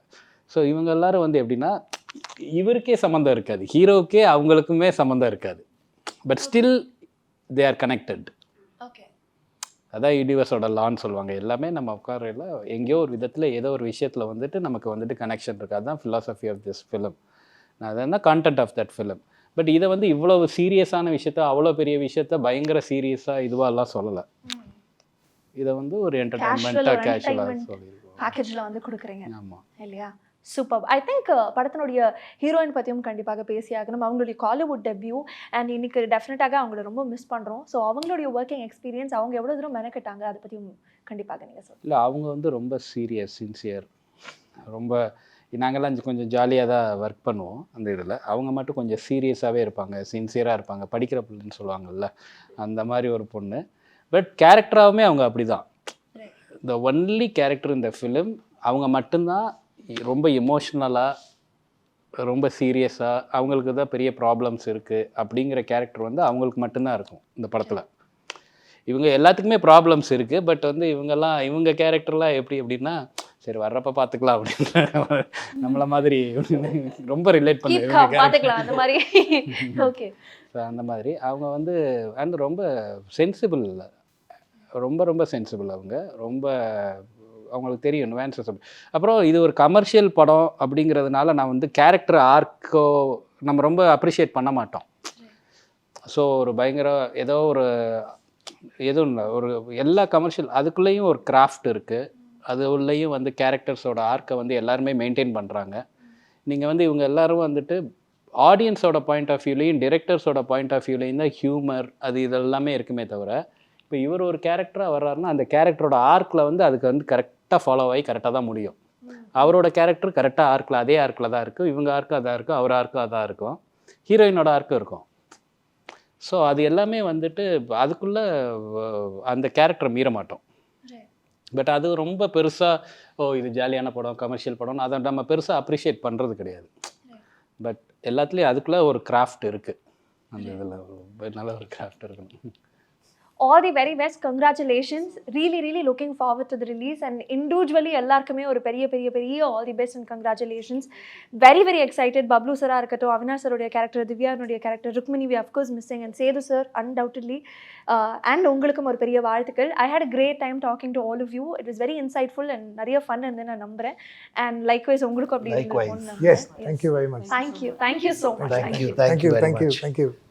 ஸோ இவங்க எல்லாரும் வந்து எப்படின்னா இவருக்கே சம்மந்தம் இருக்காது, ஹீரோவுக்கே அவங்களுக்குமே சம்மந்தம் இருக்காது, but still they are connected. Okay. அதான் யூனிவர்ஸோட லான்னு சொல்லுவாங்க. எல்லாமே நம்ம உட்காரையில் எங்கேயோ ஒரு விதத்தில் ஏதோ ஒரு விஷயத்தில் வந்துட்டு நமக்கு வந்துட்டு கனெக்ஷன் இருக்குது. அதுதான் ஃபிலாசபி ஆஃப் திஸ் ஃபிலிம். அதுதான் content of that film. But இதை வந்து இவ்வளவு சீரியஸான விஷயத்த, அவ்வளோ பெரிய விஷயத்த பயங்கர சீரியஸாக இதுவாகலாம் சொல்லலை. இதை வந்து ஒரு என்டர்டைன்மெண்ட்டாக கேஷுவலாக சொல்லியிருக்கோம். பேக்கேஜில் வந்து கொடுக்குறீங்க. ஆமாம் இல்லையா? சூப்பர். ஐ திங்க் படத்தினுடைய ஹீரோயின் பற்றியும் கண்டிப்பாக பேசியாகணும். அவங்களுடைய காலிவுட் டெபியூ அண்ட் இன்னைக்கு டெஃபினட்டாக அவங்கள ரொம்ப மிஸ் பண்ணுறோம். ஸோ அவங்களுடைய ஒர்க்கிங் எக்ஸ்பீரியன்ஸ், அவங்க எவ்வளோ தூரம் மெனக்கட்டாங்க, அதை பற்றியும் கண்டிப்பாக நீங்கள் சொல்லுங்கள். இல்லை, அவங்க வந்து ரொம்ப சீரியஸ், சின்சியர், ரொம்ப நாங்கள்லாம் கொஞ்சம் ஜாலியாக தான் ஒர்க் பண்ணுவோம் அந்த இதில். அவங்க மட்டும் கொஞ்சம் சீரியஸாகவே இருப்பாங்க, சின்சியராக இருப்பாங்க, படிக்கிற பிள்ளைன்னு சொல்லுவாங்கள்ல, அந்த மாதிரி ஒரு பொண்ணு. பட் கேரக்டராகவுமே அவங்க அப்படி தான். த ஒன்லி கேரக்டர் இந்த ஃபிலிம் அவங்க மட்டும்தான் ரொம்ப எமோஷ்னலாக, ரொம்ப சீரியஸாக, அவங்களுக்கு தான் பெரிய ப்ராப்ளம்ஸ் இருக்குது அப்படிங்கிற கேரக்டர் வந்து அவங்களுக்கு மட்டும்தான் இருக்கும் இந்த படத்தில். இவங்க எல்லாத்துக்குமே ப்ராப்ளம்ஸ் இருக்குது, பட் வந்து இவங்க கேரக்டர்லாம் எப்படி அப்படின்னா, சரி வர்றப்ப பார்த்துக்கலாம் அப்படின்னு நம்மள மாதிரி ரொம்ப ரிலேட் பார்த்துக்கலாம் அந்த மாதிரி. ஓகே. ஸோ அந்த மாதிரி அவங்க வந்து அண்ட் ரொம்ப சென்சிபிள், ரொம்ப ரொம்ப சென்சிபிள். அவங்க ரொம்ப அவங்களுக்கு தெரியும் நுவான்சஸ். அப்புறம் இது ஒரு கமர்ஷியல் படம் அப்படிங்கிறதுனால நான் வந்து கேரக்டர் ஆர்க்கோ நம்ம ரொம்ப அப்ரிஷியேட் பண்ண மாட்டோம். ஸோ ஒரு பயங்கர எதுவும் இல்லை, ஒரு எல்லா கமர்ஷியல் அதுக்குள்ளேயும் ஒரு கிராஃப்ட் இருக்குது. அது உள்ளேயும் வந்து கேரக்டர்ஸோட ஆர்க்கை வந்து எல்லாருமே மெயின்டைன் பண்ணுறாங்க. நீங்கள் வந்து இவங்க எல்லோரும் வந்துட்டு ஆடியன்ஸோட பாயிண்ட் ஆஃப் வியூலையும் டிரெக்டர்ஸோட பாயிண்ட் ஆஃப் வியூலையும் தான் ஹியூமர் அது இதெல்லாமே இருக்குமே தவிர, இப்போ இவர் ஒரு கேரக்டராக வர்றாருன்னா அந்த கேரக்டரோட ஆர்க்கில் வந்து அதுக்கு வந்து கரெக்டாக ஃபாலோ ஆகி கரெக்டாக தான் முடியும். அவரோட கேரக்டர் கரெக்டாக ஆர்க்கில் அதே ஆர்க்கில் தான் இருக்கும், இவங்க ஆர்க்கும் அதாக இருக்கும், அவர் ஆர்க்கும் அதாக இருக்கும், ஹீரோயினோட ஆர்க்கும் இருக்கும். ஸோ அது எல்லாமே வந்துட்டு அதுக்குள்ளே அந்த கேரக்டரை மீற மாட்டோம். பட் அது ரொம்ப பெருசாக இது ஜாலியான படம், கமர்ஷியல் படம், அதை நம்ம பெருசாக அப்ரிஷியேட் பண்ணுறது கிடையாது. பட் எல்லாத்துலேயும் அதுக்குள்ளே ஒரு கிராஃப்ட் இருக்குது. அந்த இதில் நல்ல ஒரு கிராஃப்ட் இருக்கணும். All the very best, congratulations. Really looking forward to the release and individually எல்லாருக்குமே ஒரு பெரிய all the best and congratulations. Very excited. Bablu sir இருக்கட்டும், அவினாஷ் சருடைய கேரக்டர், திவ்யானுடைய character, Rukmini we of course missing and Sethu sir undoubtedly and உங்களுக்கும் ஒரு பெரிய வாழ்த்துக்கள். I had a great time talking to all of you. It was very insightful and நிறைய fun and நான் நம்புறேன். And likewise உங்களுக்கும் அப்படி இருந்திருக்கும். Yes, thank you very much. Thank you so much. Thank you very much. Thank you.